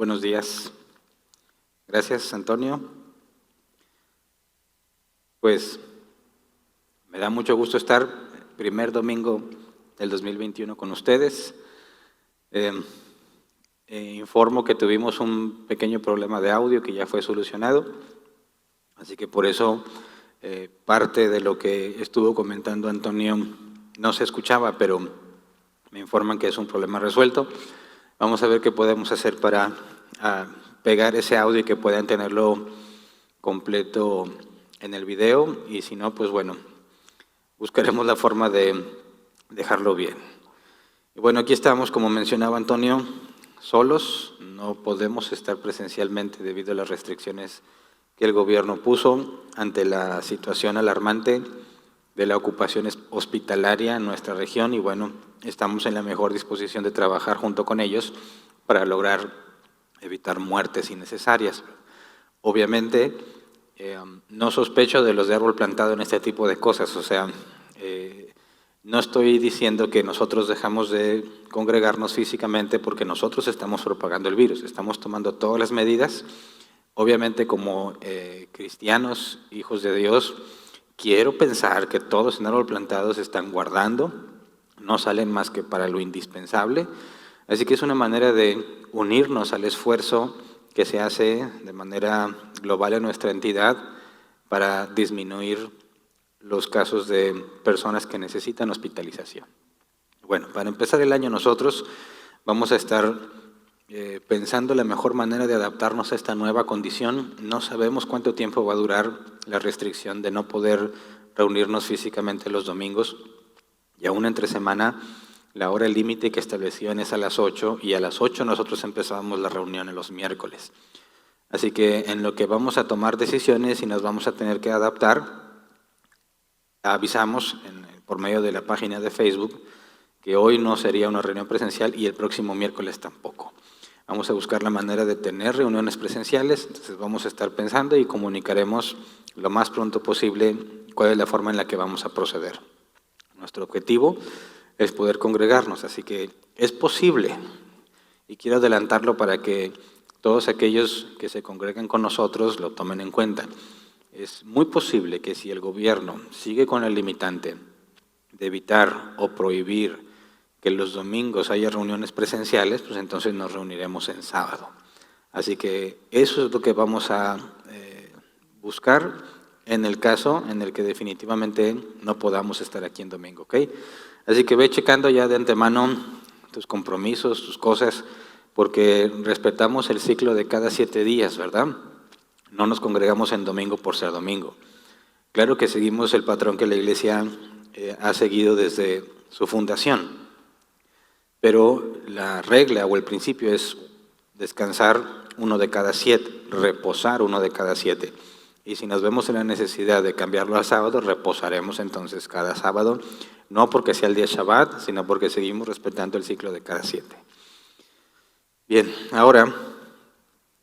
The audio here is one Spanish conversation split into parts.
Buenos días. Gracias, Antonio. Pues me da mucho gusto estar primer domingo del 2021 con ustedes. Informo que tuvimos un pequeño problema de audio que ya fue solucionado, así que por eso parte de lo que estuvo comentando Antonio no se escuchaba, pero me informan que es un problema resuelto. Vamos a ver qué podemos hacer para pegar ese audio y que puedan tenerlo completo en el video, y si no, pues bueno, buscaremos la forma de dejarlo bien. Y bueno, aquí estamos, como mencionaba Antonio, solos, no podemos estar presencialmente debido a las restricciones que el gobierno puso ante la situación alarmante de la ocupación hospitalaria en nuestra región, y bueno, estamos en la mejor disposición de trabajar junto con ellos para lograr evitar muertes innecesarias. Obviamente, no sospecho de los de árbol plantado en este tipo de cosas, o sea, no estoy diciendo que nosotros dejamos de congregarnos físicamente porque nosotros estamos propagando el virus, estamos tomando todas las medidas. Obviamente, como cristianos, hijos de Dios, quiero pensar que todos en árbol plantado se están guardando, no salen más que para lo indispensable, así que es una manera de unirnos al esfuerzo que se hace de manera global en nuestra entidad para disminuir los casos de personas que necesitan hospitalización. Bueno, para empezar el año nosotros vamos a estar pensando la mejor manera de adaptarnos a esta nueva condición. No sabemos cuánto tiempo va a durar la restricción de no poder reunirnos físicamente los domingos, y aún entre semana la hora límite que establecían es a las 8, y a las 8 nosotros empezábamos la reunión en los miércoles. Así que en lo que vamos a tomar decisiones y nos vamos a tener que adaptar, avisamos por medio de la página de Facebook que hoy no sería una reunión presencial y el próximo miércoles tampoco. Vamos a buscar la manera de tener reuniones presenciales, entonces vamos a estar pensando y comunicaremos lo más pronto posible cuál es la forma en la que vamos a proceder. Nuestro objetivo es poder congregarnos, así que es posible, y quiero adelantarlo para que todos aquellos que se congregan con nosotros lo tomen en cuenta. Es muy posible que si el gobierno sigue con el limitante de evitar o prohibir que los domingos haya reuniones presenciales, pues entonces nos reuniremos en sábado. Así que eso es lo que vamos a buscar en el caso en el que definitivamente no podamos estar aquí en domingo, ¿ok? Así que ve checando ya de antemano tus compromisos, tus cosas, porque respetamos el ciclo de cada 7 días, ¿verdad? No nos congregamos en domingo por ser domingo. Claro que seguimos el patrón que la Iglesia ha seguido desde su fundación, pero la regla o el principio es descansar 1 de cada 7, reposar 1 de cada 7. Y si nos vemos en la necesidad de cambiarlo a sábado, reposaremos entonces cada sábado, no porque sea el día Shabbat, sino porque seguimos respetando el ciclo de cada 7. Bien, ahora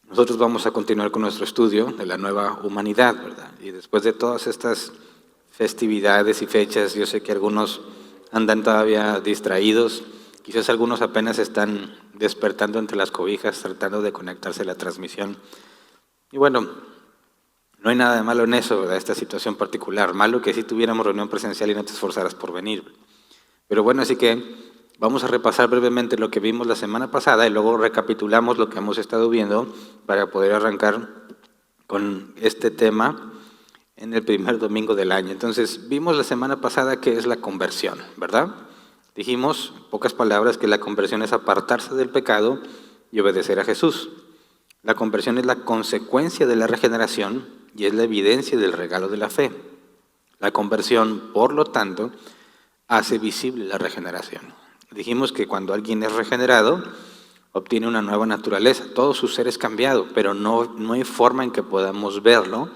nosotros vamos a continuar con nuestro estudio de la nueva humanidad, ¿verdad? Y después de todas estas festividades y fechas, yo sé que algunos andan todavía distraídos, quizás algunos apenas están despertando entre las cobijas, tratando de conectarse a la transmisión. Y bueno, no hay nada de malo en eso, ¿verdad? Esta situación particular. Malo que si tuviéramos reunión presencial y no te esforzaras por venir. Pero bueno, así que vamos a repasar brevemente lo que vimos la semana pasada y luego recapitulamos lo que hemos estado viendo para poder arrancar con este tema en el primer domingo del año. Entonces, vimos la semana pasada qué es la conversión, ¿verdad? Dijimos, en pocas palabras, que la conversión es apartarse del pecado y obedecer a Jesús. La conversión es la consecuencia de la regeneración y es la evidencia del regalo de la fe. La conversión, por lo tanto, hace visible la regeneración. Dijimos que cuando alguien es regenerado, obtiene una nueva naturaleza, todo su ser es cambiado, pero no hay forma en que podamos verlo,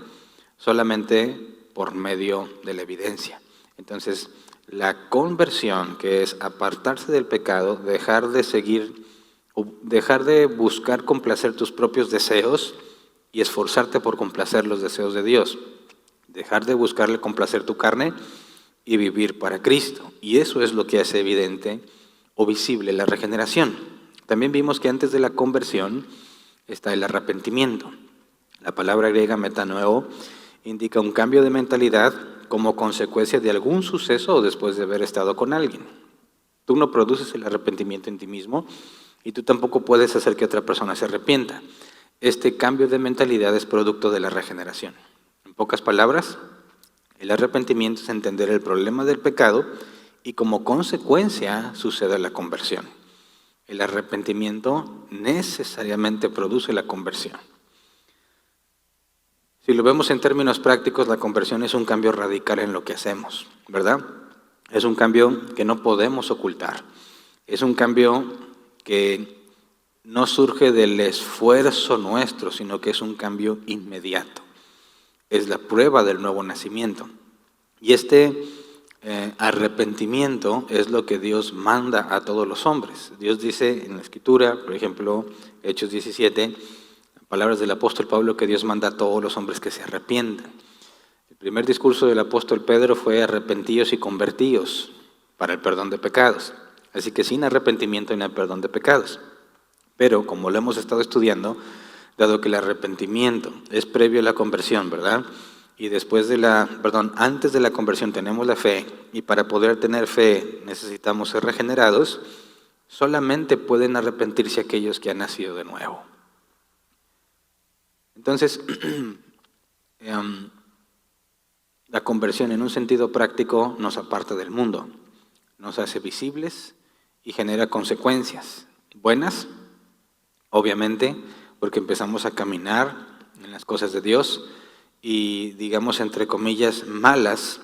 solamente por medio de la evidencia. Entonces, la conversión, que es apartarse del pecado, dejar de buscar complacer tus propios deseos y esforzarte por complacer los deseos de Dios. Dejar de buscarle complacer tu carne y vivir para Cristo. Y eso es lo que hace evidente o visible la regeneración. También vimos que antes de la conversión está el arrepentimiento. La palabra griega metanoeo indica un cambio de mentalidad como consecuencia de algún suceso o después de haber estado con alguien. Tú no produces el arrepentimiento en ti mismo y tú tampoco puedes hacer que otra persona se arrepienta. Este cambio de mentalidad es producto de la regeneración. En pocas palabras, el arrepentimiento es entender el problema del pecado y como consecuencia sucede la conversión. El arrepentimiento necesariamente produce la conversión. Si lo vemos en términos prácticos, la conversión es un cambio radical en lo que hacemos, ¿verdad? Es un cambio que no podemos ocultar. Es un cambio que no surge del esfuerzo nuestro, sino que es un cambio inmediato. Es la prueba del nuevo nacimiento. Y este arrepentimiento es lo que Dios manda a todos los hombres. Dios dice en la Escritura, por ejemplo, Hechos 17, palabras del apóstol Pablo, que Dios manda a todos los hombres que se arrepientan. El primer discurso del apóstol Pedro fue arrepentíos y convertíos para el perdón de pecados. Así que sin arrepentimiento no hay perdón de pecados. Pero como lo hemos estado estudiando, dado que el arrepentimiento es previo a la conversión, ¿verdad? Y antes de la conversión tenemos la fe, y para poder tener fe necesitamos ser regenerados, solamente pueden arrepentirse aquellos que han nacido de nuevo. Entonces, la conversión en un sentido práctico nos aparta del mundo, nos hace visibles y genera consecuencias buenas, obviamente, porque empezamos a caminar en las cosas de Dios, y digamos entre comillas malas,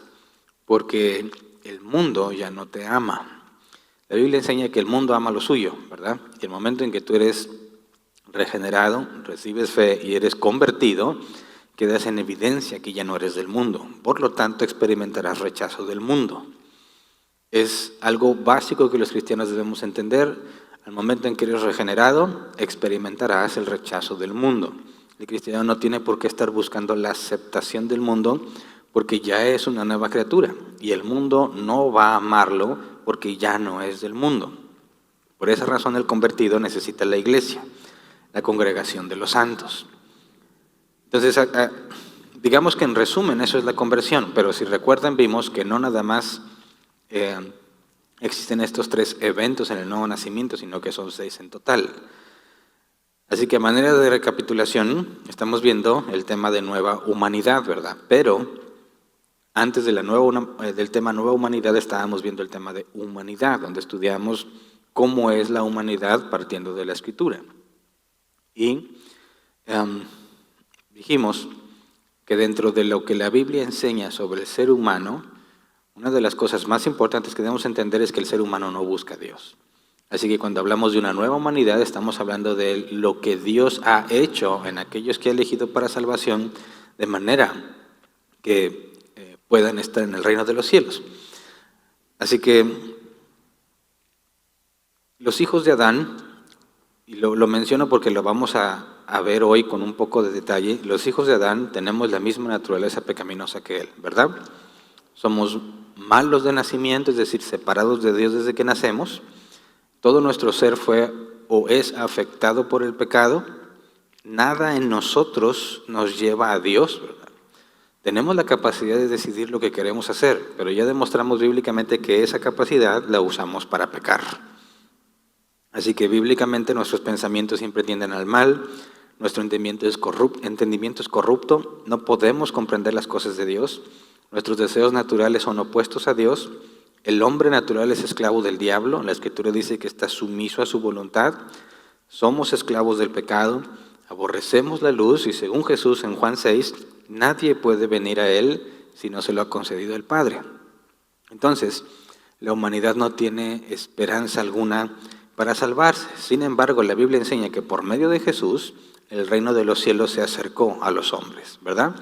porque el mundo ya no te ama. La Biblia enseña que el mundo ama lo suyo, ¿verdad? Y el momento en que tú eres regenerado, recibes fe y eres convertido, quedas en evidencia que ya no eres del mundo. Por lo tanto, experimentarás rechazo del mundo. Es algo básico que los cristianos debemos entender. Al momento en que eres regenerado, experimentarás el rechazo del mundo. El cristiano no tiene por qué estar buscando la aceptación del mundo, porque ya es una nueva criatura. Y el mundo no va a amarlo porque ya no es del mundo. Por esa razón el convertido necesita la iglesia, la congregación de los santos. Entonces, digamos que en resumen eso es la conversión, pero si recuerdan vimos que no nada más existen estos 3 eventos en el nuevo nacimiento, sino que son 6 en total. Así que a manera de recapitulación, estamos viendo el tema de nueva humanidad, ¿verdad? Pero antes de del tema nueva humanidad estábamos viendo el tema de humanidad, donde estudiamos cómo es la humanidad partiendo de la Escritura. Y dijimos que dentro de lo que la Biblia enseña sobre el ser humano, una de las cosas más importantes que debemos entender es que el ser humano no busca a Dios. Así que cuando hablamos de una nueva humanidad, estamos hablando de lo que Dios ha hecho en aquellos que ha elegido para salvación, de manera que puedan estar en el reino de los cielos. Así que los hijos de Adán, y lo menciono porque lo vamos a ver hoy con un poco de detalle, los hijos de Adán tenemos la misma naturaleza pecaminosa que él, ¿verdad? Somos malos de nacimiento, es decir, separados de Dios desde que nacemos. Todo nuestro ser fue o es afectado por el pecado. Nada en nosotros nos lleva a Dios, ¿verdad? Tenemos la capacidad de decidir lo que queremos hacer, pero ya demostramos bíblicamente que esa capacidad la usamos para pecar. Así que bíblicamente nuestros pensamientos siempre tienden al mal, nuestro entendimiento es corrupto, no podemos comprender las cosas de Dios, nuestros deseos naturales son opuestos a Dios, el hombre natural es esclavo del diablo, la Escritura dice que está sumiso a su voluntad, somos esclavos del pecado, aborrecemos la luz y según Jesús en Juan 6, nadie puede venir a Él si no se lo ha concedido el Padre. Entonces, la humanidad no tiene esperanza alguna para salvarse. Sin embargo, la Biblia enseña que por medio de Jesús, el reino de los cielos se acercó a los hombres, ¿verdad?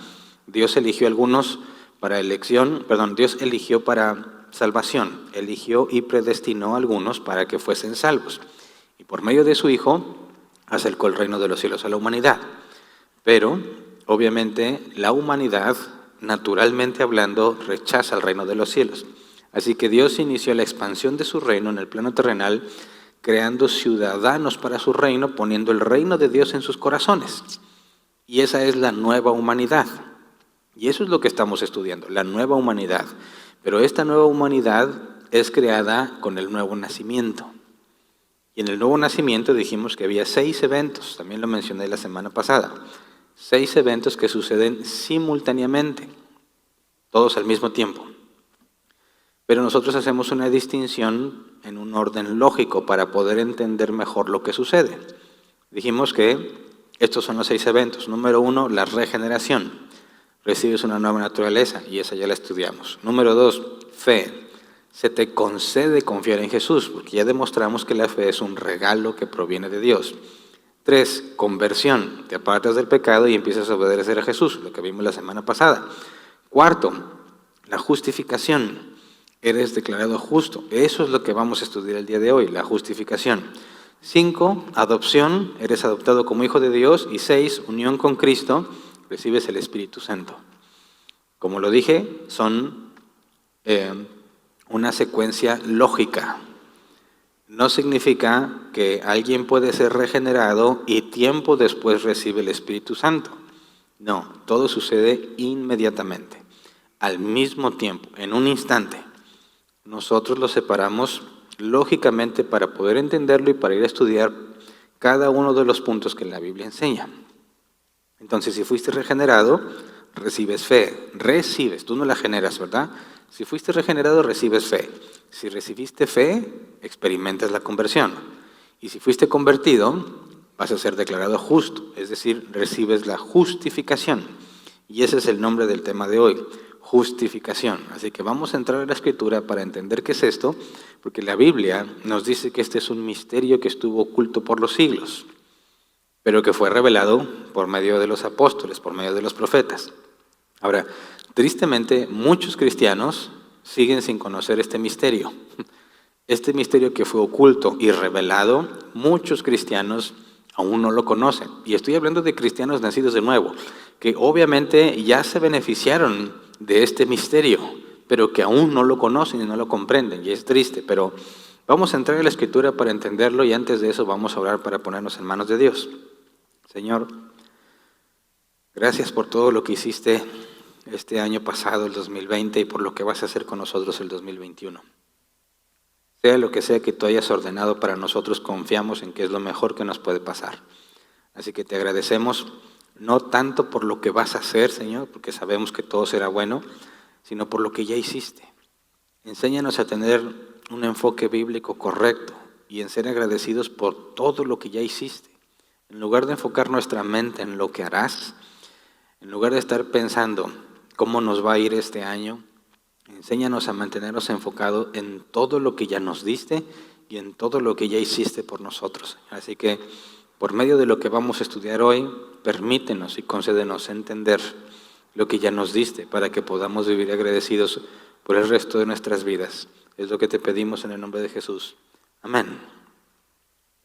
Dios eligió algunos para Dios eligió para salvación, eligió y predestinó a algunos para que fuesen salvos. Y por medio de su Hijo, acercó el reino de los cielos a la humanidad. Pero, obviamente, la humanidad, naturalmente hablando, rechaza el reino de los cielos. Así que Dios inició la expansión de su reino en el plano terrenal, creando ciudadanos para su reino, poniendo el reino de Dios en sus corazones. Y esa es la nueva humanidad. Y eso es lo que estamos estudiando, la nueva humanidad. Pero esta nueva humanidad es creada con el nuevo nacimiento. Y en el nuevo nacimiento dijimos que había 6 eventos, también lo mencioné la semana pasada. 6 eventos que suceden simultáneamente, todos al mismo tiempo. Pero nosotros hacemos una distinción en un orden lógico para poder entender mejor lo que sucede. Dijimos que estos son los 6 eventos. Número 1, la regeneración. Recibes una nueva naturaleza y esa ya la estudiamos. Número 2, fe. Se te concede confiar en Jesús, porque ya demostramos que la fe es un regalo que proviene de Dios. 3, conversión. Te apartas del pecado y empiezas a obedecer a Jesús, lo que vimos la semana pasada. 4, la justificación. Eres declarado justo. Eso es lo que vamos a estudiar el día de hoy, la justificación. 5, adopción. Eres adoptado como hijo de Dios. Y 6, unión con Cristo. Recibes el Espíritu Santo. Como lo dije, son una secuencia lógica. No significa que alguien puede ser regenerado y tiempo después recibe el Espíritu Santo. No, todo sucede inmediatamente, al mismo tiempo, en un instante. Nosotros lo separamos lógicamente para poder entenderlo y para ir a estudiar cada uno de los puntos que la Biblia enseña. Entonces, si fuiste regenerado, recibes fe. Recibes, tú no la generas, ¿verdad? Si fuiste regenerado, recibes fe. Si recibiste fe, experimentas la conversión. Y si fuiste convertido, vas a ser declarado justo, es decir, recibes la justificación. Y ese es el nombre del tema de hoy, justificación. Así que vamos a entrar a la Escritura para entender qué es esto, porque la Biblia nos dice que este es un misterio que estuvo oculto por los siglos, pero que fue revelado por medio de los apóstoles, por medio de los profetas. Ahora, tristemente, muchos cristianos siguen sin conocer este misterio. Este misterio que fue oculto y revelado, muchos cristianos aún no lo conocen. Y estoy hablando de cristianos nacidos de nuevo, que obviamente ya se beneficiaron de este misterio, pero que aún no lo conocen y no lo comprenden. Y es triste, pero vamos a entrar en la Escritura para entenderlo y antes de eso vamos a orar para ponernos en manos de Dios. Señor, gracias por todo lo que hiciste este año pasado, el 2020, y por lo que vas a hacer con nosotros el 2021. Sea lo que sea que tú hayas ordenado para nosotros, confiamos en que es lo mejor que nos puede pasar. Así que te agradecemos, no tanto por lo que vas a hacer, Señor, porque sabemos que todo será bueno, sino por lo que ya hiciste. Enséñanos a tener un enfoque bíblico correcto y en ser agradecidos por todo lo que ya hiciste. En lugar de enfocar nuestra mente en lo que harás, en lugar de estar pensando cómo nos va a ir este año, enséñanos a mantenernos enfocados en todo lo que ya nos diste y en todo lo que ya hiciste por nosotros. Así que, por medio de lo que vamos a estudiar hoy, permítenos y concédenos entender lo que ya nos diste para que podamos vivir agradecidos por el resto de nuestras vidas. Es lo que te pedimos en el nombre de Jesús. Amén.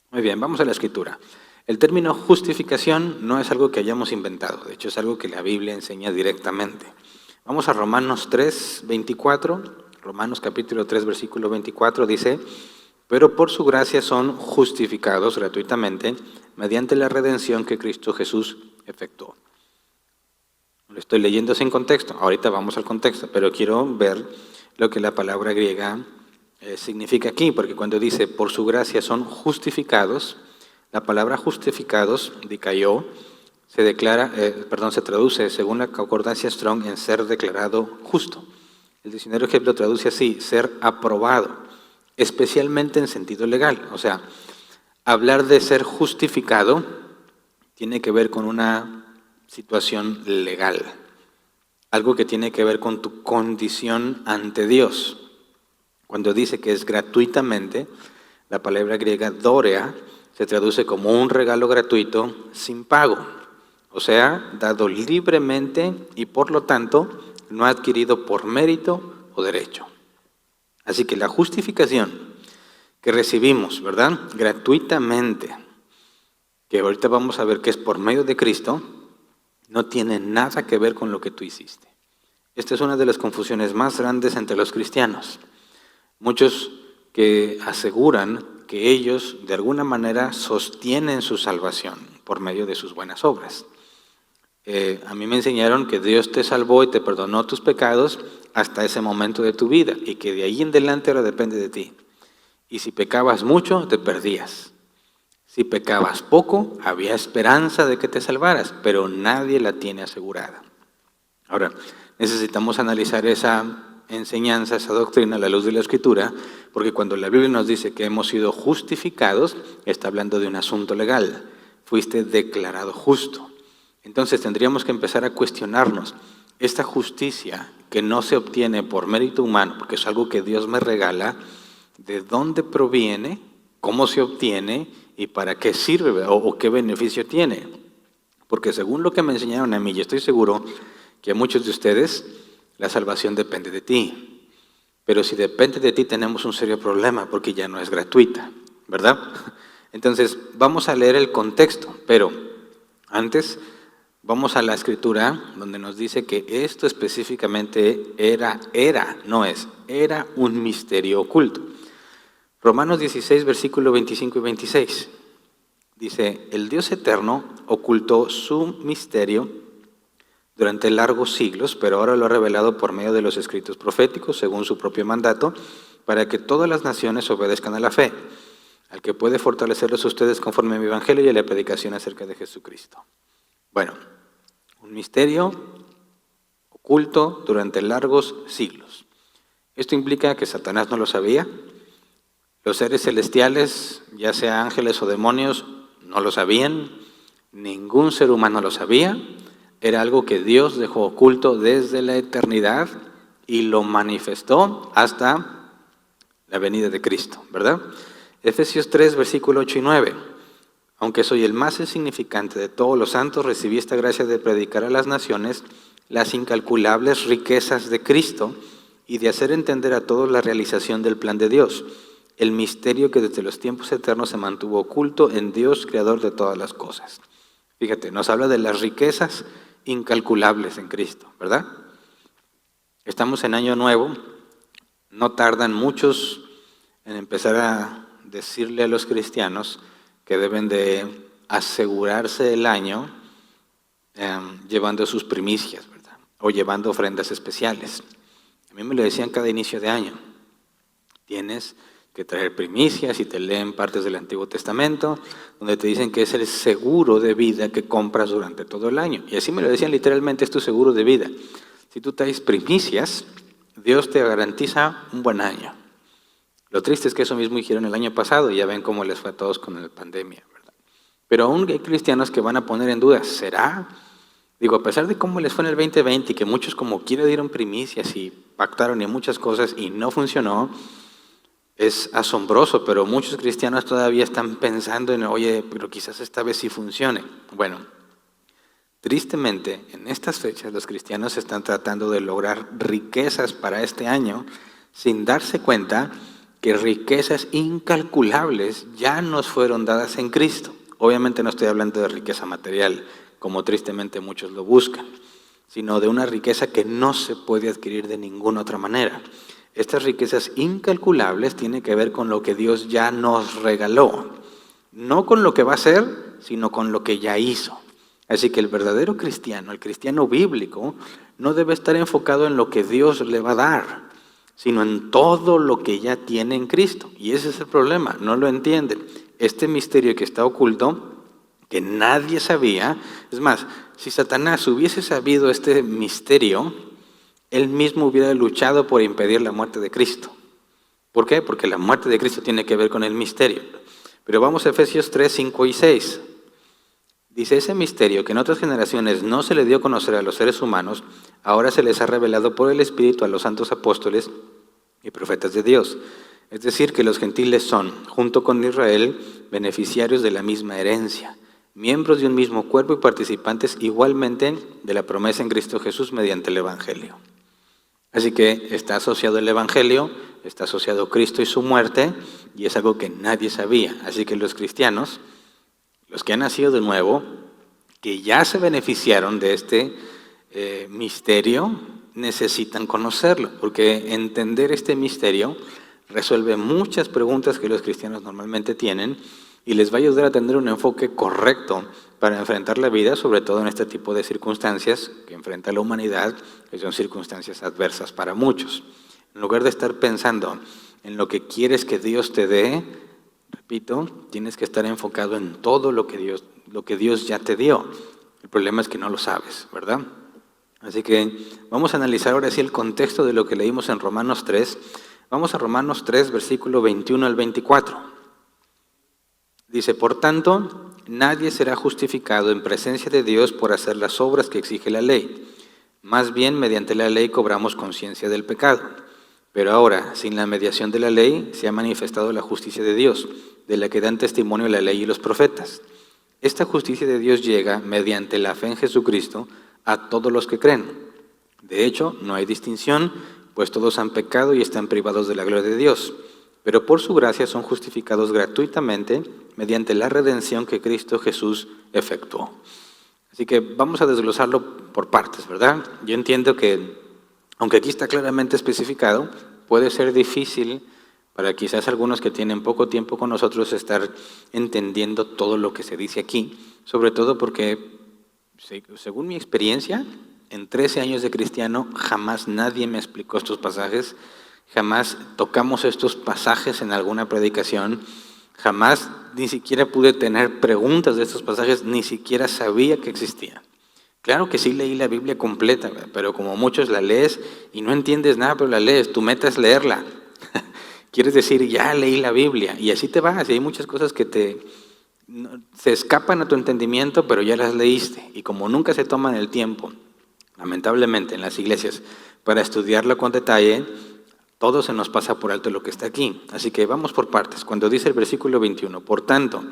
Muy bien, vamos a la Escritura. El término justificación no es algo que hayamos inventado, de hecho es algo que la Biblia enseña directamente. Vamos a Romanos 3, 24, Romanos capítulo 3, versículo 24, dice: pero por su gracia son justificados gratuitamente mediante la redención que Cristo Jesús efectuó. Lo estoy leyendo sin contexto, ahorita vamos al contexto, pero quiero ver lo que la palabra griega significa aquí, porque cuando dice por su gracia son justificados, la palabra justificados, dikaiō, se traduce según la concordancia Strong en ser declarado justo. El diccionario Hebrew lo traduce así, ser aprobado, especialmente en sentido legal. O sea, hablar de ser justificado tiene que ver con una situación legal, algo que tiene que ver con tu condición ante Dios. Cuando dice que es gratuitamente, la palabra griega dorea se traduce como un regalo gratuito sin pago, o sea, dado libremente y por lo tanto no adquirido por mérito o derecho. Así que la justificación que recibimos, ¿verdad? Gratuitamente, que ahorita vamos a ver que es por medio de Cristo, no tiene nada que ver con lo que tú hiciste. Esta es una de las confusiones más grandes entre los cristianos. Muchos que aseguran porque ellos de alguna manera sostienen su salvación por medio de sus buenas obras. A mí me enseñaron que Dios te salvó y te perdonó tus pecados hasta ese momento de tu vida y que de ahí en adelante ahora depende de ti. Y si pecabas mucho, te perdías. Si pecabas poco, había esperanza de que te salvaras, pero nadie la tiene asegurada. Ahora, necesitamos analizar esa enseñanza, esa doctrina a la luz de la Escritura, porque cuando la Biblia nos dice que hemos sido justificados, está hablando de un asunto legal. Fuiste declarado justo. Entonces tendríamos que empezar a cuestionarnos, esta justicia que no se obtiene por mérito humano, porque es algo que Dios me regala, ¿de dónde proviene? ¿Cómo se obtiene? ¿Y para qué sirve? ¿O qué beneficio tiene? Porque según lo que me enseñaron a mí, y estoy seguro que a muchos de ustedes, la salvación depende de ti. Pero si depende de ti, tenemos un serio problema, porque ya no es gratuita, ¿verdad? Entonces, vamos a leer el contexto, pero antes vamos a la Escritura, donde nos dice que esto específicamente era un misterio oculto. Romanos 16, versículo 25 y 26. Dice, el Dios eterno ocultó su misterio durante largos siglos, pero ahora lo ha revelado por medio de los escritos proféticos, según su propio mandato, para que todas las naciones obedezcan a la fe, al que puede fortalecerlos a ustedes conforme a mi evangelio y a la predicación acerca de Jesucristo. Bueno, un misterio oculto durante largos siglos. Esto implica que Satanás no lo sabía. Los seres celestiales, ya sea ángeles o demonios, no lo sabían. Ningún ser humano lo sabía. Era algo que Dios dejó oculto desde la eternidad y lo manifestó hasta la venida de Cristo, ¿verdad? Efesios 3, versículo 8 y 9. Aunque soy el más insignificante de todos los santos, recibí esta gracia de predicar a las naciones las incalculables riquezas de Cristo y de hacer entender a todos la realización del plan de Dios, el misterio que desde los tiempos eternos se mantuvo oculto en Dios, creador de todas las cosas. Fíjate, nos habla de las riquezas incalculables en Cristo, ¿verdad? Estamos en año nuevo, no tardan muchos en empezar a decirle a los cristianos que deben de asegurarse el año llevando sus primicias, ¿verdad? O llevando ofrendas especiales. A mí me lo decían cada inicio de año. Tienes que traer primicias y te leen partes del Antiguo Testamento, donde te dicen que es el seguro de vida que compras durante todo el año. Y así me lo decían literalmente, es tu seguro de vida. Si tú traes primicias, Dios te garantiza un buen año. Lo triste es que eso mismo hicieron el año pasado y ya ven cómo les fue a todos con la pandemia, ¿verdad? Pero aún hay cristianos que van a poner en duda, ¿será? Digo, a pesar de cómo les fue en el 2020 y que muchos como quiera dieron primicias y pactaron y muchas cosas y no funcionó, es asombroso, pero muchos cristianos todavía están pensando en, oye, pero quizás esta vez sí funcione. Bueno, tristemente, en estas fechas los cristianos están tratando de lograr riquezas para este año sin darse cuenta que riquezas incalculables ya nos fueron dadas en Cristo. Obviamente no estoy hablando de riqueza material, como tristemente muchos lo buscan, sino de una riqueza que no se puede adquirir de ninguna otra manera. Estas riquezas incalculables tienen que ver con lo que Dios ya nos regaló, no con lo que va a hacer, sino con lo que ya hizo. Así que el verdadero cristiano, el cristiano bíblico, no debe estar enfocado en lo que Dios le va a dar, sino en todo lo que ya tiene en Cristo. Y ese es el problema, no lo entienden. Este misterio que está oculto, que nadie sabía, es más, si Satanás hubiese sabido este misterio, él mismo hubiera luchado por impedir la muerte de Cristo. ¿Por qué? Porque la muerte de Cristo tiene que ver con el misterio. Pero vamos a Efesios 3, 5 y 6. Dice, ese misterio que en otras generaciones no se le dio a conocer a los seres humanos, ahora se les ha revelado por el Espíritu a los santos apóstoles y profetas de Dios. Es decir, que los gentiles son, junto con Israel, beneficiarios de la misma herencia, miembros de un mismo cuerpo y participantes igualmente de la promesa en Cristo Jesús mediante el Evangelio. Así que está asociado el Evangelio, está asociado Cristo y su muerte, y es algo que nadie sabía. Así que los cristianos, los que han nacido de nuevo, que ya se beneficiaron de este misterio, necesitan conocerlo, porque entender este misterio resuelve muchas preguntas que los cristianos normalmente tienen y les va a ayudar a tener un enfoque correcto para enfrentar la vida, sobre todo en este tipo de circunstancias que enfrenta la humanidad, que son circunstancias adversas para muchos. En lugar de estar pensando en lo que quieres que Dios te dé, repito, tienes que estar enfocado en todo lo que Dios ya te dio. El problema es que no lo sabes, ¿verdad? Así que vamos a analizar ahora sí el contexto de lo que leímos en Romanos 3. Vamos a Romanos 3, versículo 21 al 24. Dice, por tanto, nadie será justificado en presencia de Dios por hacer las obras que exige la ley. Más bien, mediante la ley cobramos conciencia del pecado. Pero ahora, sin la mediación de la ley, se ha manifestado la justicia de Dios, de la que dan testimonio la ley y los profetas. Esta justicia de Dios llega, mediante la fe en Jesucristo, a todos los que creen. De hecho, no hay distinción, pues todos han pecado y están privados de la gloria de Dios. Pero por su gracia son justificados gratuitamente mediante la redención que Cristo Jesús efectuó. Así que vamos a desglosarlo por partes, ¿verdad? Yo entiendo que, aunque aquí está claramente especificado, puede ser difícil para quizás algunos que tienen poco tiempo con nosotros estar entendiendo todo lo que se dice aquí, sobre todo porque, según mi experiencia, en 13 años de cristiano, jamás nadie me explicó estos pasajes, jamás tocamos estos pasajes en alguna predicación, jamás ni siquiera pude tener preguntas de estos pasajes, ni siquiera sabía que existían. Claro que sí leí la Biblia completa, pero como muchos la lees y no entiendes nada, pero la lees, tu meta es leerla. Quieres decir, ya leí la Biblia, y así te vas, y hay muchas cosas que se escapan a tu entendimiento, pero ya las leíste, y como nunca se toman el tiempo, lamentablemente en las iglesias, para estudiarlo con detalle, todo se nos pasa por alto lo que está aquí. Así que vamos por partes. Cuando dice el versículo 21, por tanto,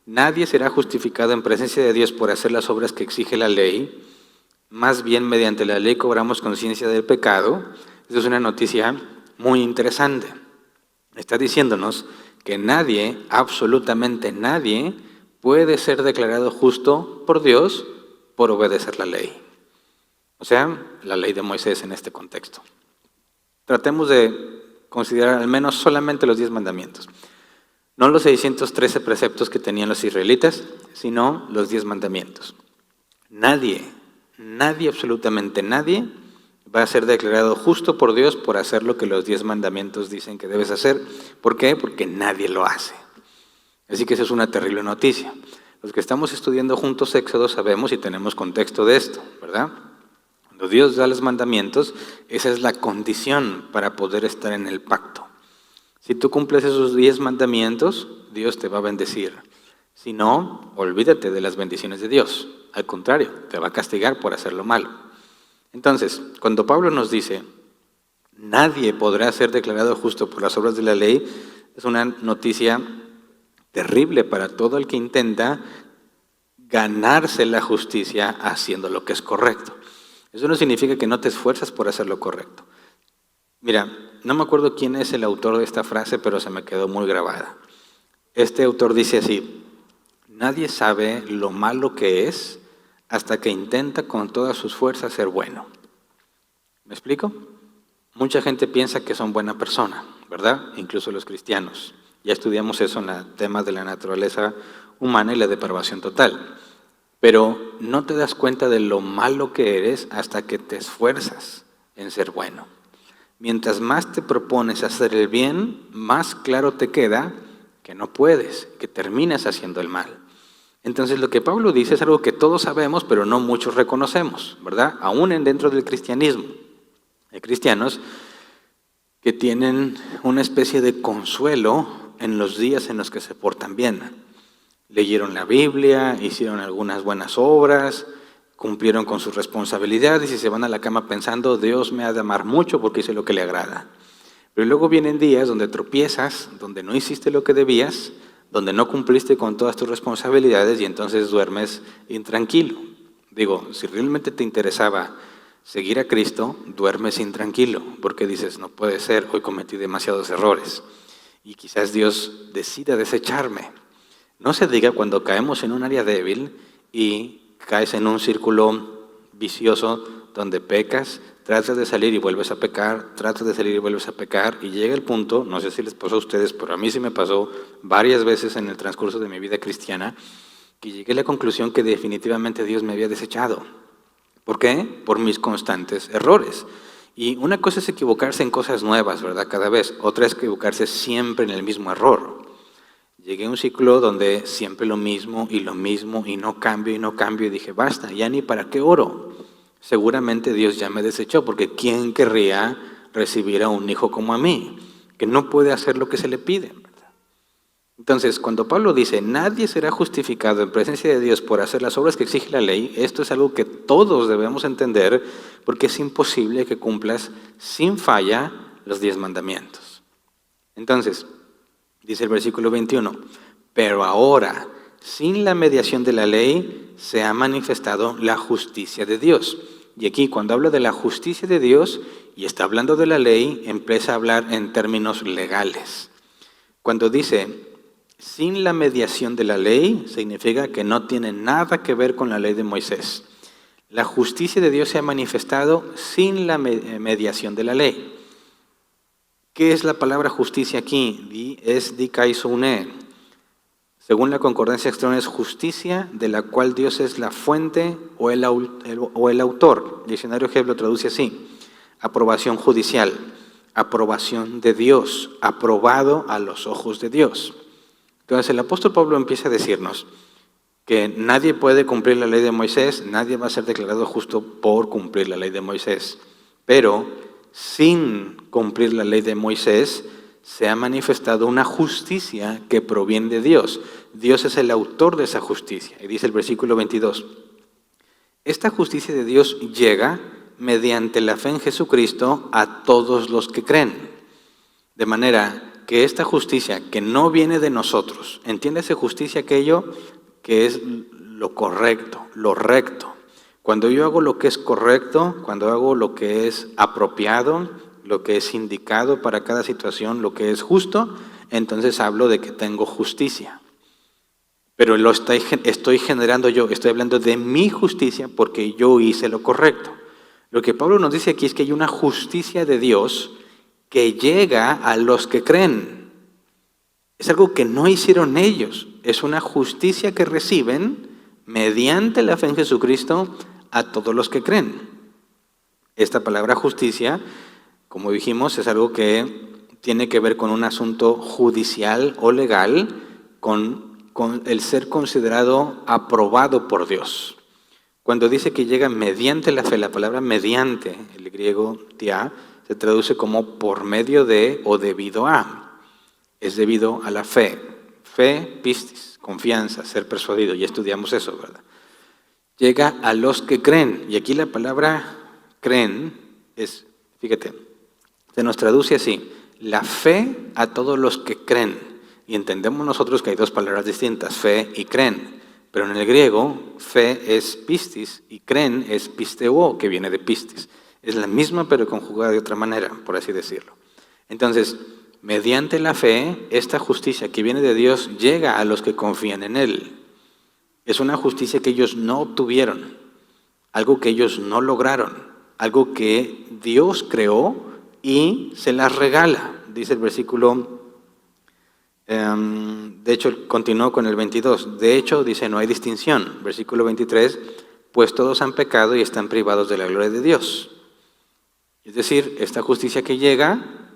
nadie será justificado en presencia de Dios por hacer las obras que exige la ley, más bien mediante la ley cobramos conciencia del pecado. Eso es una noticia muy interesante. Está diciéndonos que nadie, absolutamente nadie, puede ser declarado justo por Dios por obedecer la ley. O sea, la ley de Moisés en este contexto. Tratemos de considerar al menos solamente los 10 mandamientos. No los 613 preceptos que tenían los israelitas, sino los 10 mandamientos. Nadie, absolutamente nadie, va a ser declarado justo por Dios por hacer lo que los 10 mandamientos dicen que debes hacer. ¿Por qué? Porque nadie lo hace. Así que esa es una terrible noticia. Los que estamos estudiando juntos Éxodo sabemos y tenemos contexto de esto, ¿verdad? Cuando Dios da los mandamientos, esa es la condición para poder estar en el pacto. Si tú cumples esos 10 mandamientos, Dios te va a bendecir. Si no, olvídate de las bendiciones de Dios. Al contrario, te va a castigar por hacer lo malo. Entonces, cuando Pablo nos dice, nadie podrá ser declarado justo por las obras de la ley, es una noticia terrible para todo el que intenta ganarse la justicia haciendo lo que es correcto. Eso no significa que no te esfuerzas por hacer lo correcto. Mira, no me acuerdo quién es el autor de esta frase, pero se me quedó muy grabada. Este autor dice así, nadie sabe lo malo que es hasta que intenta con todas sus fuerzas ser bueno. ¿Me explico? Mucha gente piensa que son buena persona, ¿verdad? Incluso los cristianos. Ya estudiamos eso en el tema de la naturaleza humana y la depravación total. Pero no te das cuenta de lo malo que eres hasta que te esfuerzas en ser bueno. Mientras más te propones hacer el bien, más claro te queda que no puedes, que terminas haciendo el mal. Entonces lo que Pablo dice es algo que todos sabemos, pero no muchos reconocemos, ¿verdad? Aún dentro del cristianismo. Hay cristianos que tienen una especie de consuelo en los días en los que se portan bien. Leyeron la Biblia, hicieron algunas buenas obras, cumplieron con sus responsabilidades y se van a la cama pensando, Dios me ha de amar mucho porque hice lo que le agrada. Pero luego vienen días donde tropiezas, donde no hiciste lo que debías, donde no cumpliste con todas tus responsabilidades y entonces duermes intranquilo. Digo, si realmente te interesaba seguir a Cristo, duermes intranquilo, porque dices, no puede ser, hoy cometí demasiados errores y quizás Dios decida desecharme. No se diga cuando caemos en un área débil y caes en un círculo vicioso donde pecas, tratas de salir y vuelves a pecar, tratas de salir y vuelves a pecar, y llega el punto, no sé si les pasó a ustedes, pero a mí sí me pasó varias veces en el transcurso de mi vida cristiana, que llegué a la conclusión que definitivamente Dios me había desechado. ¿Por qué? Por mis constantes errores. Y una cosa es equivocarse en cosas nuevas, ¿verdad? Cada vez. Otra es equivocarse siempre en el mismo error. Llegué a un ciclo donde siempre lo mismo y no cambio, y dije, basta, ya ni para qué oro. Seguramente Dios ya me desechó, porque ¿quién querría recibir a un hijo como a mí, que no puede hacer lo que se le pide? Entonces, cuando Pablo dice, nadie será justificado en presencia de Dios por hacer las obras que exige la ley, esto es algo que todos debemos entender, porque es imposible que cumplas sin falla los 10 mandamientos. Entonces, dice el versículo 21, pero ahora, sin la mediación de la ley, se ha manifestado la justicia de Dios. Y aquí, cuando habla de la justicia de Dios y está hablando de la ley, empieza a hablar en términos legales. Cuando dice, sin la mediación de la ley, significa que no tiene nada que ver con la ley de Moisés. La justicia de Dios se ha manifestado sin la mediación de la ley. ¿Qué es la palabra justicia aquí? Es dikaizoune. Según la concordancia externa es justicia de la cual Dios es la fuente o el autor. El diccionario G lo traduce así. Aprobación judicial, aprobación de Dios, aprobado a los ojos de Dios. Entonces el apóstol Pablo empieza a decirnos que nadie puede cumplir la ley de Moisés, nadie va a ser declarado justo por cumplir la ley de Moisés. Pero sin cumplir la ley de Moisés, se ha manifestado una justicia que proviene de Dios. Dios es el autor de esa justicia. Y dice el versículo 22, esta justicia de Dios llega mediante la fe en Jesucristo a todos los que creen. De manera que esta justicia que no viene de nosotros, entiéndase justicia aquello que es lo correcto, lo recto. Cuando yo hago lo que es correcto, cuando hago lo que es apropiado, lo que es indicado para cada situación, lo que es justo, entonces hablo de que tengo justicia. Pero lo estoy generando yo, estoy hablando de mi justicia porque yo hice lo correcto. Lo que Pablo nos dice aquí es que hay una justicia de Dios que llega a los que creen. Es algo que no hicieron ellos, es una justicia que reciben mediante la fe en Jesucristo a todos los que creen. Esta palabra justicia, como dijimos, es algo que tiene que ver con un asunto judicial o legal, con el ser considerado aprobado por Dios. Cuando dice que llega mediante la fe, la palabra mediante, el griego tia, se traduce como por medio de o debido a. Es debido a la fe. Fe, pistis, confianza, ser persuadido. Ya estudiamos eso, ¿verdad? Llega a los que creen. Y aquí la palabra creen es, fíjate, se nos traduce así. La fe a todos los que creen. Y entendemos nosotros que hay dos palabras distintas, fe y creen. Pero en el griego, fe es pistis y creen es pisteuo, que viene de pistis. Es la misma pero conjugada de otra manera, por así decirlo. Entonces, mediante la fe, esta justicia que viene de Dios llega a los que confían en Él. Es una justicia que ellos no obtuvieron, algo que ellos no lograron, algo que Dios creó y se las regala. Dice el versículo, de hecho, continuó con el 22. De hecho, dice, no hay distinción. Versículo 23, pues todos han pecado y están privados de la gloria de Dios. Es decir, esta justicia que llega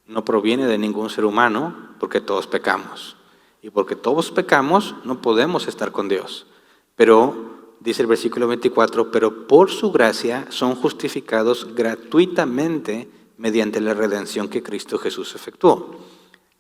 no proviene de ningún ser humano, porque todos pecamos. Y porque todos pecamos, no podemos estar con Dios. Pero, dice el versículo 24, pero por su gracia son justificados gratuitamente mediante la redención que Cristo Jesús efectuó.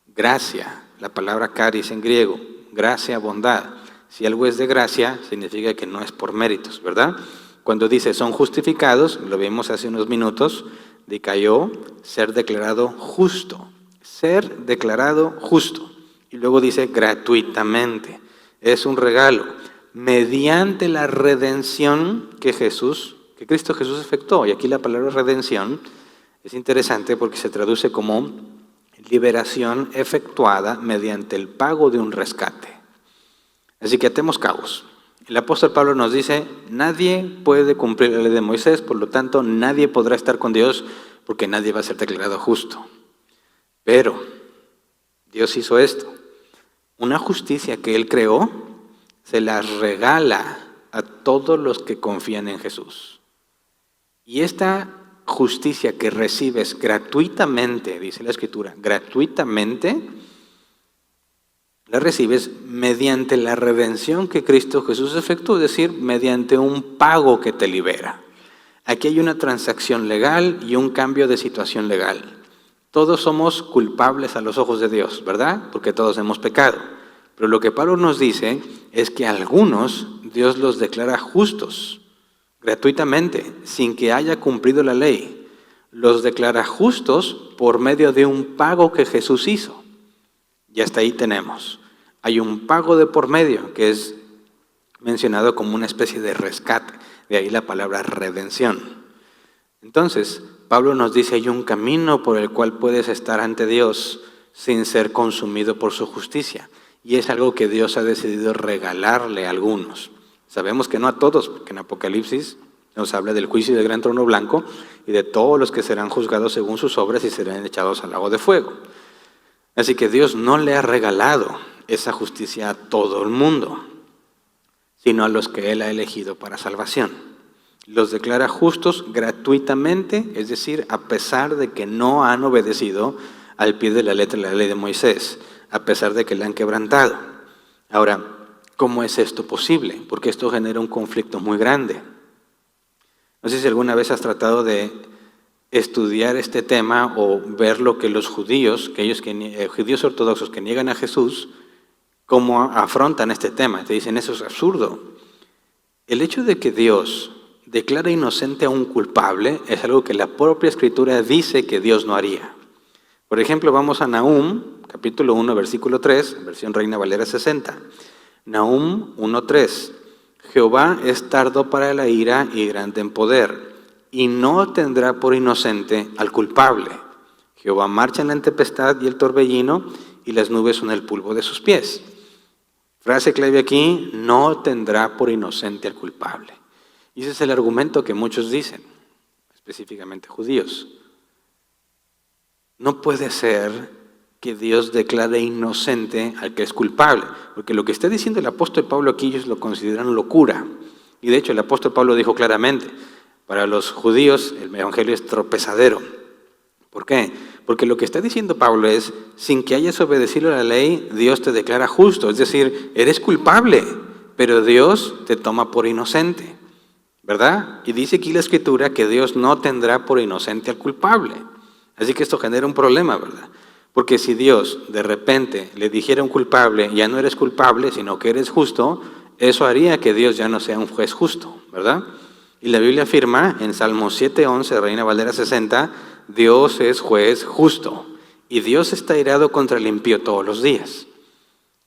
Gracia, la palabra caris en griego, gracia, bondad. Si algo es de gracia, significa que no es por méritos, ¿verdad? Cuando dice son justificados, lo vimos hace unos minutos, dikaiō, ser declarado justo. Ser declarado justo. Y luego dice gratuitamente. Es un regalo. Mediante la redención que Cristo Jesús efectuó. Y aquí la palabra redención es interesante porque se traduce como liberación efectuada mediante el pago de un rescate. Así que atemos cabos. El apóstol Pablo nos dice, nadie puede cumplir la ley de Moisés, por lo tanto, nadie podrá estar con Dios porque nadie va a ser declarado justo. Pero Dios hizo esto. Una justicia que Él creó, se la regala a todos los que confían en Jesús. Y esta justicia que recibes gratuitamente, dice la Escritura, gratuitamente, la recibes mediante la redención que Cristo Jesús efectuó, es decir, mediante un pago que te libera. Aquí hay una transacción legal y un cambio de situación legal. Todos somos culpables a los ojos de Dios, ¿verdad? Porque todos hemos pecado. Pero lo que Pablo nos dice es que a algunos Dios los declara justos, gratuitamente, sin que haya cumplido la ley. Los declara justos por medio de un pago que Jesús hizo. Y hasta ahí tenemos. Hay un pago de por medio que es mencionado como una especie de rescate. De ahí la palabra redención. Entonces, Pablo nos dice, hay un camino por el cual puedes estar ante Dios sin ser consumido por su justicia. Y es algo que Dios ha decidido regalarle a algunos. Sabemos que no a todos, porque en Apocalipsis nos habla del juicio del gran trono blanco y de todos los que serán juzgados según sus obras y serán echados al lago de fuego. Así que Dios no le ha regalado esa justicia a todo el mundo, sino a los que Él ha elegido para salvación. Los declara justos gratuitamente, es decir, a pesar de que no han obedecido al pie de la letra de la ley de Moisés, a pesar de que la han quebrantado. Ahora, ¿cómo es esto posible? Porque esto genera un conflicto muy grande. No sé si alguna vez has tratado de estudiar este tema o ver lo que los judíos, judíos ortodoxos que niegan a Jesús, cómo afrontan este tema. Te dicen, eso es absurdo. El hecho de que Dios declara inocente a un culpable es algo que la propia Escritura dice que Dios no haría. Por ejemplo, vamos a Nahum, capítulo 1, versículo 3, versión Reina Valera 60. Nahum 1:3. Jehová es tardo para la ira y grande en poder, y no tendrá por inocente al culpable. Jehová marcha en la tempestad y el torbellino, y las nubes son el polvo de sus pies. Frase clave aquí, no tendrá por inocente al culpable. Y ese es el argumento que muchos dicen, específicamente judíos. No puede ser que Dios declare inocente al que es culpable, porque lo que está diciendo el apóstol Pablo aquí ellos lo consideran locura. Y de hecho el apóstol Pablo dijo claramente, para los judíos el evangelio es tropezadero. ¿Por qué? Porque lo que está diciendo Pablo es, sin que hayas obedecido a la ley, Dios te declara justo, es decir, eres culpable, pero Dios te toma por inocente, ¿verdad? Y dice aquí la Escritura que Dios no tendrá por inocente al culpable. Así que esto genera un problema, ¿verdad? Porque si Dios de repente le dijera a un culpable, ya no eres culpable, sino que eres justo, eso haría que Dios ya no sea un juez justo, ¿verdad? Y la Biblia afirma en Salmo 7:11, Reina Valera 60, Dios es juez justo y Dios está irado contra el impío todos los días.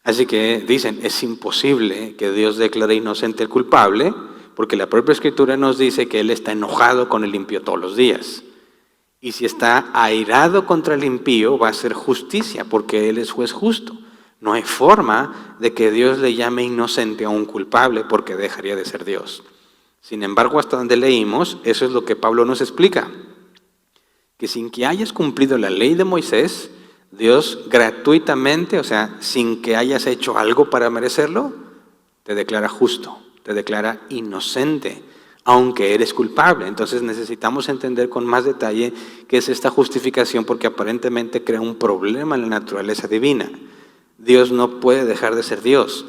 Así que dicen, es imposible que Dios declare inocente al culpable, porque la propia Escritura nos dice que Él está enojado con el impío todos los días. Y si está airado contra el impío, va a ser justicia, porque Él es juez justo. No hay forma de que Dios le llame inocente a un culpable, porque dejaría de ser Dios. Sin embargo, hasta donde leímos, eso es lo que Pablo nos explica. Que sin que hayas cumplido la ley de Moisés, Dios gratuitamente, o sea, sin que hayas hecho algo para merecerlo, te declara justo, te declara inocente, aunque eres culpable. Entonces necesitamos entender con más detalle qué es esta justificación, porque aparentemente crea un problema en la naturaleza divina. Dios no puede dejar de ser Dios.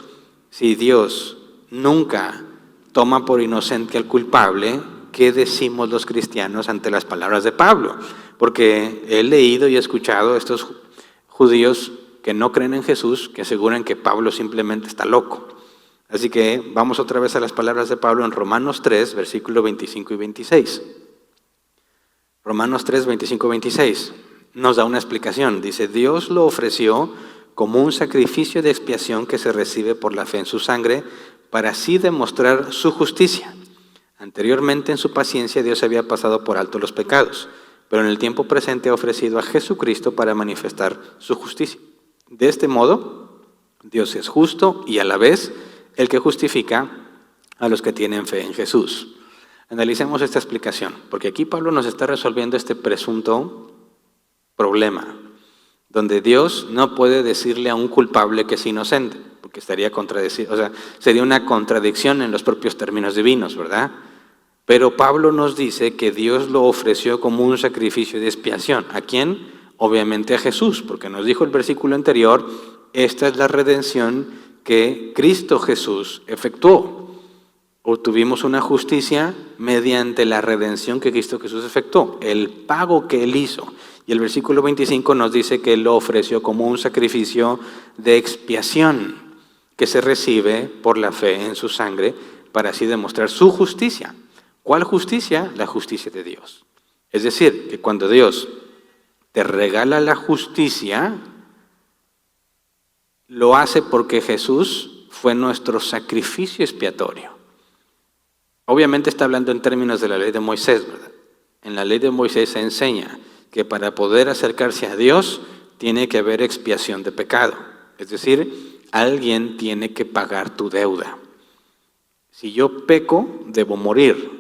Si Dios nunca toma por inocente al culpable, ¿qué decimos los cristianos ante las palabras de Pablo? Porque he leído y he escuchado a estos judíos que no creen en Jesús, que aseguran que Pablo simplemente está loco. Así que vamos otra vez a las palabras de Pablo en Romanos 3, versículos 25 y 26. Romanos 3, 25 y 26 nos da una explicación. Dice, Dios lo ofreció como un sacrificio de expiación que se recibe por la fe en su sangre, para así demostrar su justicia. Anteriormente en su paciencia Dios había pasado por alto los pecados, pero en el tiempo presente ha ofrecido a Jesucristo para manifestar su justicia. De este modo, Dios es justo y a la vez el que justifica a los que tienen fe en Jesús. Analicemos esta explicación, porque aquí Pablo nos está resolviendo este presunto problema, donde Dios no puede decirle a un culpable que es inocente, porque estaría sería una contradicción en los propios términos divinos, ¿verdad? Pero Pablo nos dice que Dios lo ofreció como un sacrificio de expiación. ¿A quién? Obviamente a Jesús, porque nos dijo el versículo anterior, esta es la redención que Cristo Jesús efectuó. Obtuvimos una justicia mediante la redención que Cristo Jesús efectuó, el pago que Él hizo. Y el versículo 25 nos dice que Él lo ofreció como un sacrificio de expiación que se recibe por la fe en su sangre para así demostrar su justicia. ¿Cuál justicia? La justicia de Dios. Es decir, que cuando Dios te regala la justicia, lo hace porque Jesús fue nuestro sacrificio expiatorio. Obviamente está hablando en términos de la ley de Moisés, ¿verdad? En la ley de Moisés se enseña que para poder acercarse a Dios tiene que haber expiación de pecado. Es decir, alguien tiene que pagar tu deuda. Si yo peco, debo morir.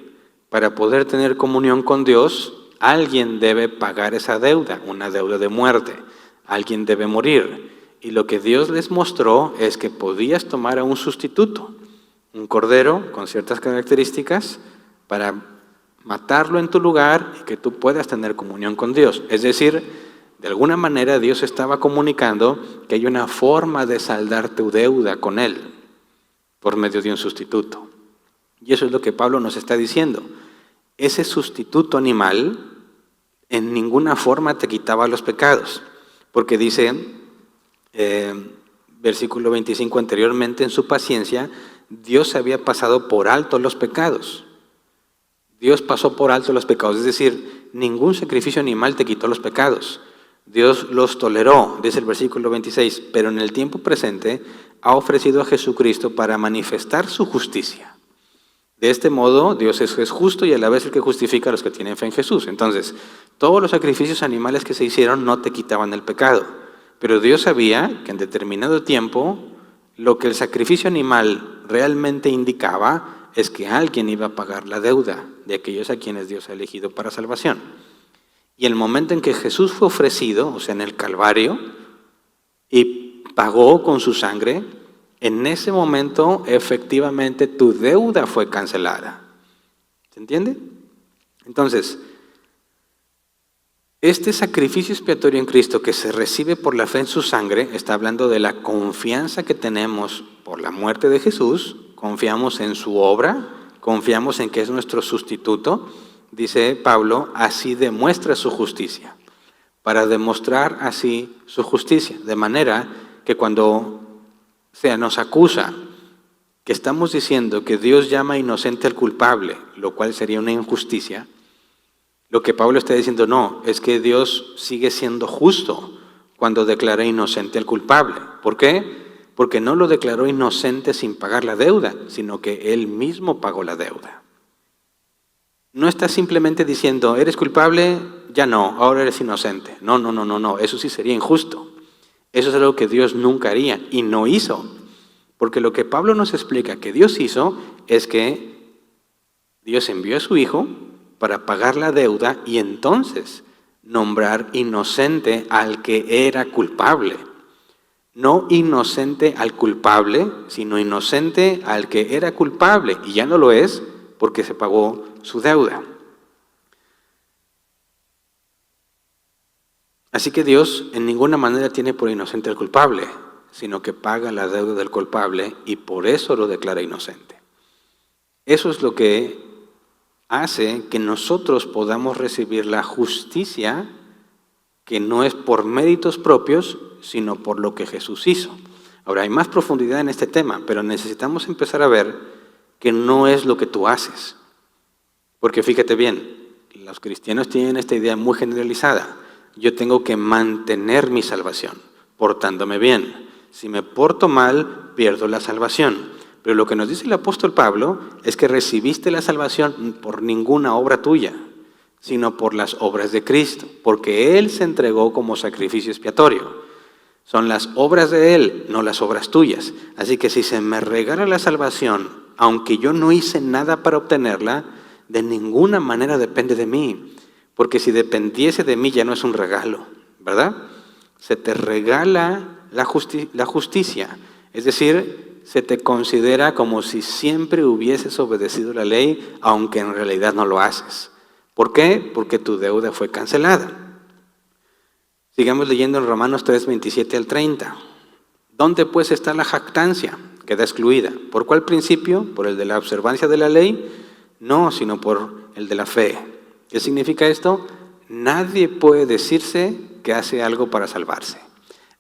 Para poder tener comunión con Dios, alguien debe pagar esa deuda, una deuda de muerte. Alguien debe morir. Y lo que Dios les mostró es que podías tomar a un sustituto, un cordero con ciertas características, para matarlo en tu lugar y que tú puedas tener comunión con Dios. Es decir, de alguna manera Dios estaba comunicando que hay una forma de saldar tu deuda con Él por medio de un sustituto. Y eso es lo que Pablo nos está diciendo. Ese sustituto animal en ninguna forma te quitaba los pecados, porque dice, versículo 25 anteriormente, en su paciencia, Dios había pasado por alto los pecados. Dios pasó por alto los pecados, es decir, ningún sacrificio animal te quitó los pecados. Dios los toleró, dice el versículo 26, pero en el tiempo presente ha ofrecido a Jesucristo para manifestar su justicia. De este modo, Dios es justo y a la vez el que justifica a los que tienen fe en Jesús. Entonces, todos los sacrificios animales que se hicieron no te quitaban el pecado, pero Dios sabía que en determinado tiempo lo que el sacrificio animal realmente indicaba es que alguien iba a pagar la deuda de aquellos a quienes Dios ha elegido para salvación. Y el momento en que Jesús fue ofrecido, o sea, en el Calvario, y pagó con su sangre, en ese momento efectivamente tu deuda fue cancelada. ¿Se entiende? Entonces, este sacrificio expiatorio en Cristo que se recibe por la fe en su sangre, está hablando de la confianza que tenemos por la muerte de Jesús, confiamos en su obra, confiamos en que es nuestro sustituto. Dice Pablo, así demuestra su justicia, para demostrar así su justicia, de manera que cuando se nos acusa que estamos diciendo que Dios llama inocente al culpable, lo cual sería una injusticia, lo que Pablo está diciendo no, es que Dios sigue siendo justo cuando declara inocente al culpable. ¿Por qué? Porque no lo declaró inocente sin pagar la deuda, sino que Él mismo pagó la deuda. No está simplemente diciendo, eres culpable, ya no, ahora eres inocente. No, eso sí sería injusto. Eso es algo que Dios nunca haría y no hizo. Porque lo que Pablo nos explica que Dios hizo es que Dios envió a su Hijo para pagar la deuda y entonces nombrar inocente al que era culpable. No inocente al culpable, sino inocente al que era culpable. Y ya no lo es porque se pagó su deuda. Así que Dios en ninguna manera tiene por inocente al culpable, sino que paga la deuda del culpable y por eso lo declara inocente. Eso es lo que hace que nosotros podamos recibir la justicia que no es por méritos propios, sino por lo que Jesús hizo. Ahora, hay más profundidad en este tema, pero necesitamos empezar a ver que no es lo que tú haces. Porque fíjate bien, los cristianos tienen esta idea muy generalizada. Yo tengo que mantener mi salvación, portándome bien. Si me porto mal, pierdo la salvación. Pero lo que nos dice el apóstol Pablo es que recibiste la salvación por ninguna obra tuya, sino por las obras de Cristo, porque Él se entregó como sacrificio expiatorio. Son las obras de Él, no las obras tuyas. Así que si se me regala la salvación aunque yo no hice nada para obtenerla, de ninguna manera depende de mí, porque si dependiese de mí ya no es un regalo, ¿verdad? Se te regala la justicia, es decir, se te considera como si siempre hubieses obedecido la ley, aunque en realidad no lo haces. ¿Por qué? Porque tu deuda fue cancelada. Sigamos leyendo en Romanos 3, 27 al 30. ¿Dónde pues está la jactancia? Queda excluida. ¿Por cuál principio? ¿Por el de la observancia de la ley? No, sino por el de la fe. ¿Qué significa esto? Nadie puede decirse que hace algo para salvarse.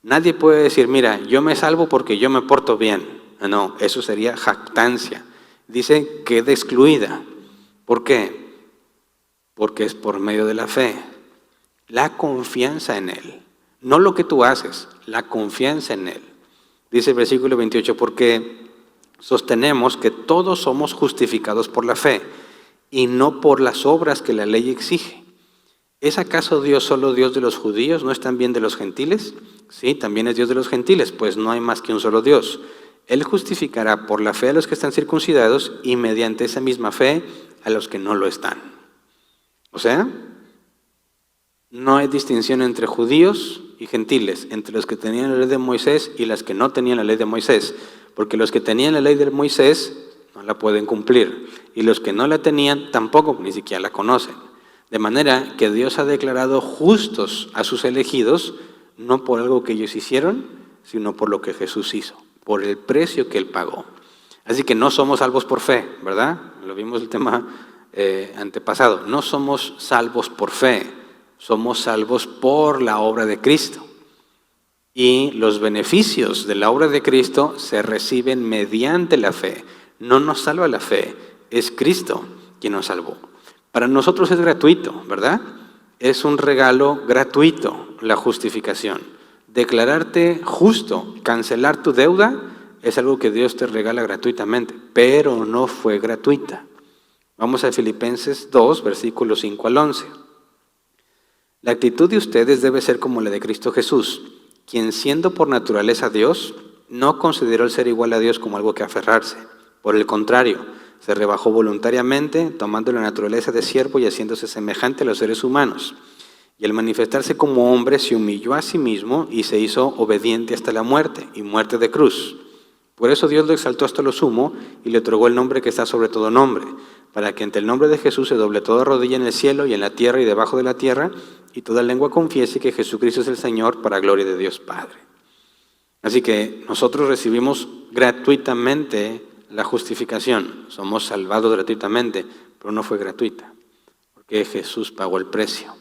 Nadie puede decir, mira, yo me salvo porque yo me porto bien. No, eso sería jactancia. Dice, queda excluida. ¿Por qué? Porque es por medio de la fe. La confianza en Él. No lo que tú haces, la confianza en Él. Dice el versículo 28, porque sostenemos que todos somos justificados por la fe y no por las obras que la ley exige. ¿Es acaso Dios solo Dios de los judíos? ¿No es también de los gentiles? Sí, también es Dios de los gentiles, pues no hay más que un solo Dios. Él justificará por la fe a los que están circuncidados y mediante esa misma fe a los que no lo están. O sea, no hay distinción entre judíos y gentiles, entre los que tenían la ley de Moisés y los que no tenían la ley de Moisés, porque los que tenían la ley de Moisés no la pueden cumplir, y los que no la tenían tampoco, ni siquiera la conocen. De manera que Dios ha declarado justos a sus elegidos, no por algo que ellos hicieron, sino por lo que Jesús hizo, por el precio que Él pagó. Así que no somos salvos por fe, ¿verdad? Lo vimos el tema antepasado. No somos salvos por fe, somos salvos por la obra de Cristo. Y los beneficios de la obra de Cristo se reciben mediante la fe. No nos salva la fe, es Cristo quien nos salvó. Para nosotros es gratuito, ¿verdad? Es un regalo gratuito la justificación. Declararte justo, cancelar tu deuda, es algo que Dios te regala gratuitamente, pero no fue gratuita. Vamos a Filipenses 2, versículos 5 al 11. La actitud de ustedes debe ser como la de Cristo Jesús, quien siendo por naturaleza Dios, no consideró el ser igual a Dios como algo que aferrarse. Por el contrario, se rebajó voluntariamente, tomando la naturaleza de siervo y haciéndose semejante a los seres humanos. Y al manifestarse como hombre, se humilló a sí mismo y se hizo obediente hasta la muerte, y muerte de cruz. Por eso Dios lo exaltó hasta lo sumo y le otorgó el nombre que está sobre todo nombre, para que ante el nombre de Jesús se doble toda rodilla en el cielo y en la tierra y debajo de la tierra, y toda lengua confiese que Jesucristo es el Señor, para gloria de Dios Padre. Así que nosotros recibimos gratuitamente la justificación, somos salvados gratuitamente, pero no fue gratuita, porque Jesús pagó el precio.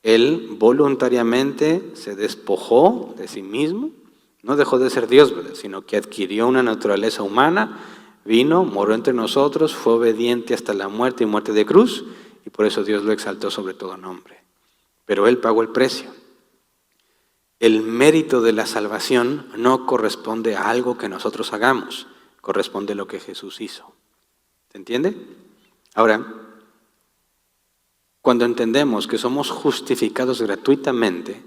Él voluntariamente se despojó de sí mismo, no dejó de ser Dios, sino que adquirió una naturaleza humana, vino, moró entre nosotros, fue obediente hasta la muerte y muerte de cruz, y por eso Dios lo exaltó sobre todo nombre. Pero Él pagó el precio. El mérito de la salvación no corresponde a algo que nosotros hagamos, corresponde a lo que Jesús hizo. ¿Se entiende? Ahora, cuando entendemos que somos justificados gratuitamente,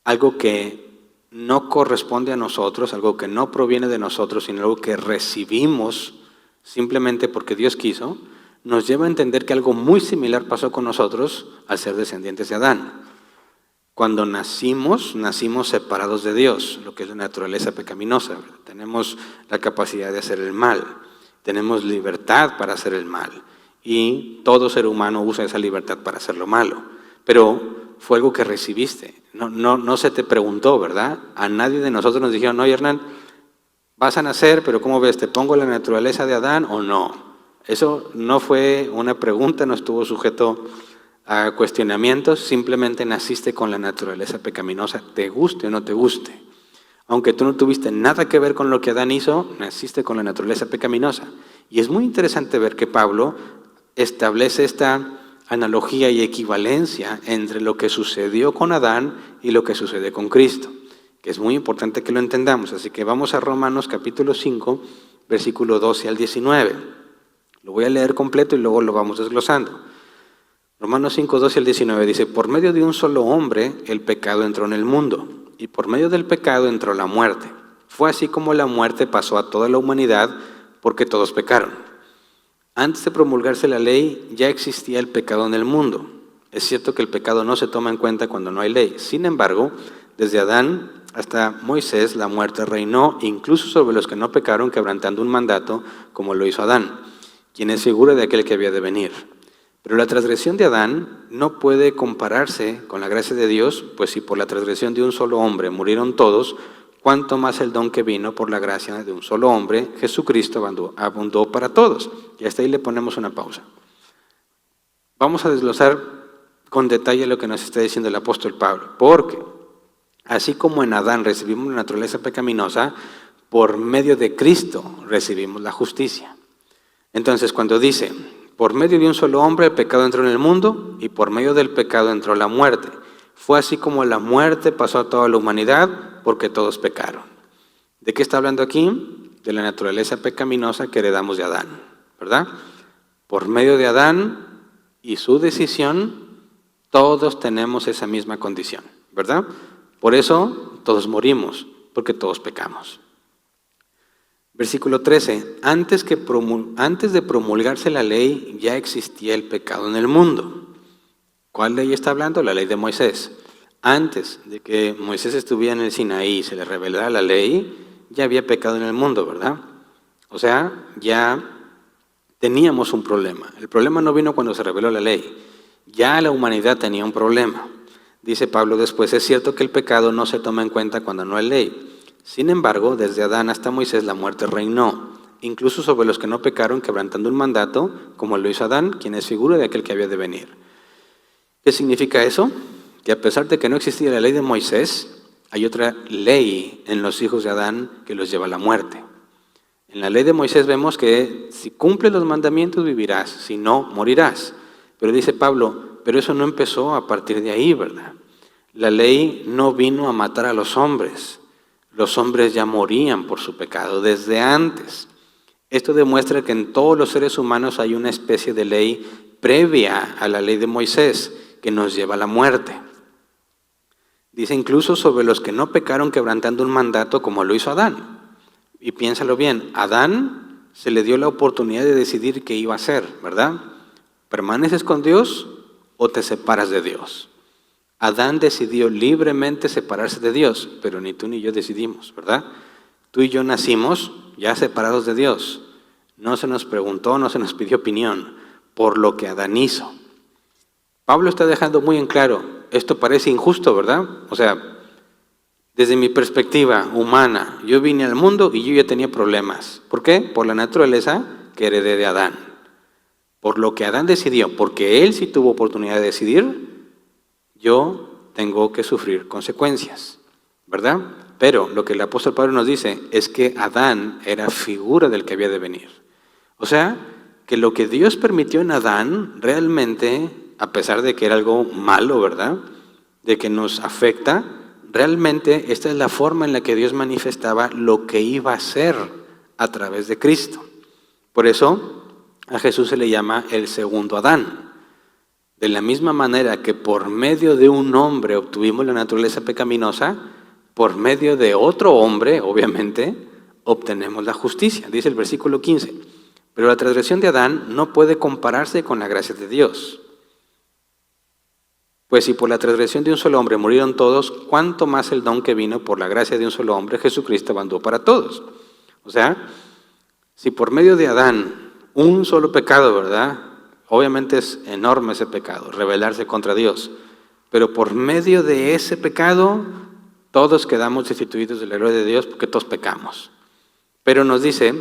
algo que no corresponde a nosotros, algo que no proviene de nosotros, sino algo que recibimos simplemente porque Dios quiso, nos lleva a entender que algo muy similar pasó con nosotros al ser descendientes de Adán. Cuando nacimos separados de Dios, lo que es la naturaleza pecaminosa. Tenemos la capacidad de hacer el mal, tenemos libertad para hacer el mal, y todo ser humano usa esa libertad para hacer lo malo. Pero fue algo que recibiste, no se te preguntó, ¿verdad? A nadie de nosotros nos dijeron, no, Hernán, vas a nacer, pero ¿cómo ves? ¿Te pongo la naturaleza de Adán o no? Eso no fue una pregunta, no estuvo sujeto a cuestionamientos, simplemente naciste con la naturaleza pecaminosa, te guste o no te guste. Aunque tú no tuviste nada que ver con lo que Adán hizo, naciste con la naturaleza pecaminosa. Y es muy interesante ver que Pablo establece esta analogía y equivalencia entre lo que sucedió con Adán y lo que sucede con Cristo, que es muy importante que lo entendamos. Así que vamos a Romanos capítulo 5, versículo 12 al 19. Lo voy a leer completo y luego lo vamos desglosando. Romanos 5, 12 al 19 dice, por medio de un solo hombre el pecado entró en el mundo, y por medio del pecado entró la muerte. Fue así como la muerte pasó a toda la humanidad, porque todos pecaron. Antes de promulgarse la ley, ya existía el pecado en el mundo. Es cierto que el pecado no se toma en cuenta cuando no hay ley. Sin embargo, desde Adán hasta Moisés, la muerte reinó incluso sobre los que no pecaron, quebrantando un mandato, como lo hizo Adán, quien es figura de aquel que había de venir. Pero la transgresión de Adán no puede compararse con la gracia de Dios, pues si por la transgresión de un solo hombre murieron todos, cuánto más el don que vino por la gracia de un solo hombre, Jesucristo, abundó para todos. Y hasta ahí le ponemos una pausa. Vamos a desglosar con detalle lo que nos está diciendo el apóstol Pablo, porque así como en Adán recibimos la naturaleza pecaminosa, por medio de Cristo recibimos la justicia. Entonces, cuando dice, por medio de un solo hombre el pecado entró en el mundo, y por medio del pecado entró la muerte. Fue así como la muerte pasó a toda la humanidad, porque todos pecaron. ¿De qué está hablando aquí? De la naturaleza pecaminosa que heredamos de Adán, ¿verdad? Por medio de Adán y su decisión, todos tenemos esa misma condición, ¿verdad? Por eso todos morimos, porque todos pecamos. Versículo 13. Antes de promulgarse la ley, ya existía el pecado en el mundo. ¿Cuál ley está hablando? La ley de Moisés. Antes de que Moisés estuviera en el Sinaí y se le revelara la ley, ya había pecado en el mundo, ¿verdad? O sea, ya teníamos un problema. El problema no vino cuando se reveló la ley. Ya la humanidad tenía un problema. Dice Pablo después, es cierto que el pecado no se toma en cuenta cuando no hay ley. Sin embargo, desde Adán hasta Moisés la muerte reinó, incluso sobre los que no pecaron, quebrantando un mandato, como lo hizo Adán, quien es figura de aquel que había de venir. ¿Qué significa eso? Que a pesar de que no existía la ley de Moisés, hay otra ley en los hijos de Adán que los lleva a la muerte. En la ley de Moisés vemos que si cumples los mandamientos vivirás, si no, morirás. Pero dice Pablo, pero eso no empezó a partir de ahí, ¿verdad? La ley no vino a matar a los hombres. Los hombres ya morían por su pecado desde antes. Esto demuestra que en todos los seres humanos hay una especie de ley previa a la ley de Moisés que nos lleva a la muerte. Dice incluso sobre los que no pecaron quebrantando un mandato como lo hizo Adán. Y piénsalo bien, a Adán se le dio la oportunidad de decidir qué iba a hacer, ¿verdad? ¿Permaneces con Dios o te separas de Dios? Adán decidió libremente separarse de Dios, pero ni tú ni yo decidimos, ¿verdad? Tú y yo nacimos ya separados de Dios. No se nos preguntó, no se nos pidió opinión por lo que Adán hizo. Pablo está dejando muy en claro, esto parece injusto, ¿verdad? O sea, desde mi perspectiva humana, yo vine al mundo y yo ya tenía problemas. ¿Por qué? Por la naturaleza que heredé de Adán. Por lo que Adán decidió, porque él sí tuvo oportunidad de decidir, yo tengo que sufrir consecuencias, ¿verdad? Pero lo que el apóstol Pablo nos dice es que Adán era figura del que había de venir. O sea, que lo que Dios permitió en Adán realmente, a pesar de que era algo malo, ¿verdad?, de que nos afecta, realmente esta es la forma en la que Dios manifestaba lo que iba a ser a través de Cristo. Por eso a Jesús se le llama el segundo Adán. De la misma manera que por medio de un hombre obtuvimos la naturaleza pecaminosa, por medio de otro hombre, obviamente, obtenemos la justicia. Dice el versículo 15. Pero la transgresión de Adán no puede compararse con la gracia de Dios. Pues si por la transgresión de un solo hombre murieron todos, ¿cuánto más el don que vino por la gracia de un solo hombre, Jesucristo, abundó para todos? O sea, si por medio de Adán un solo pecado, ¿verdad? Obviamente es enorme ese pecado, rebelarse contra Dios. Pero por medio de ese pecado, todos quedamos destituidos de la gloria de Dios porque todos pecamos. Pero nos dice,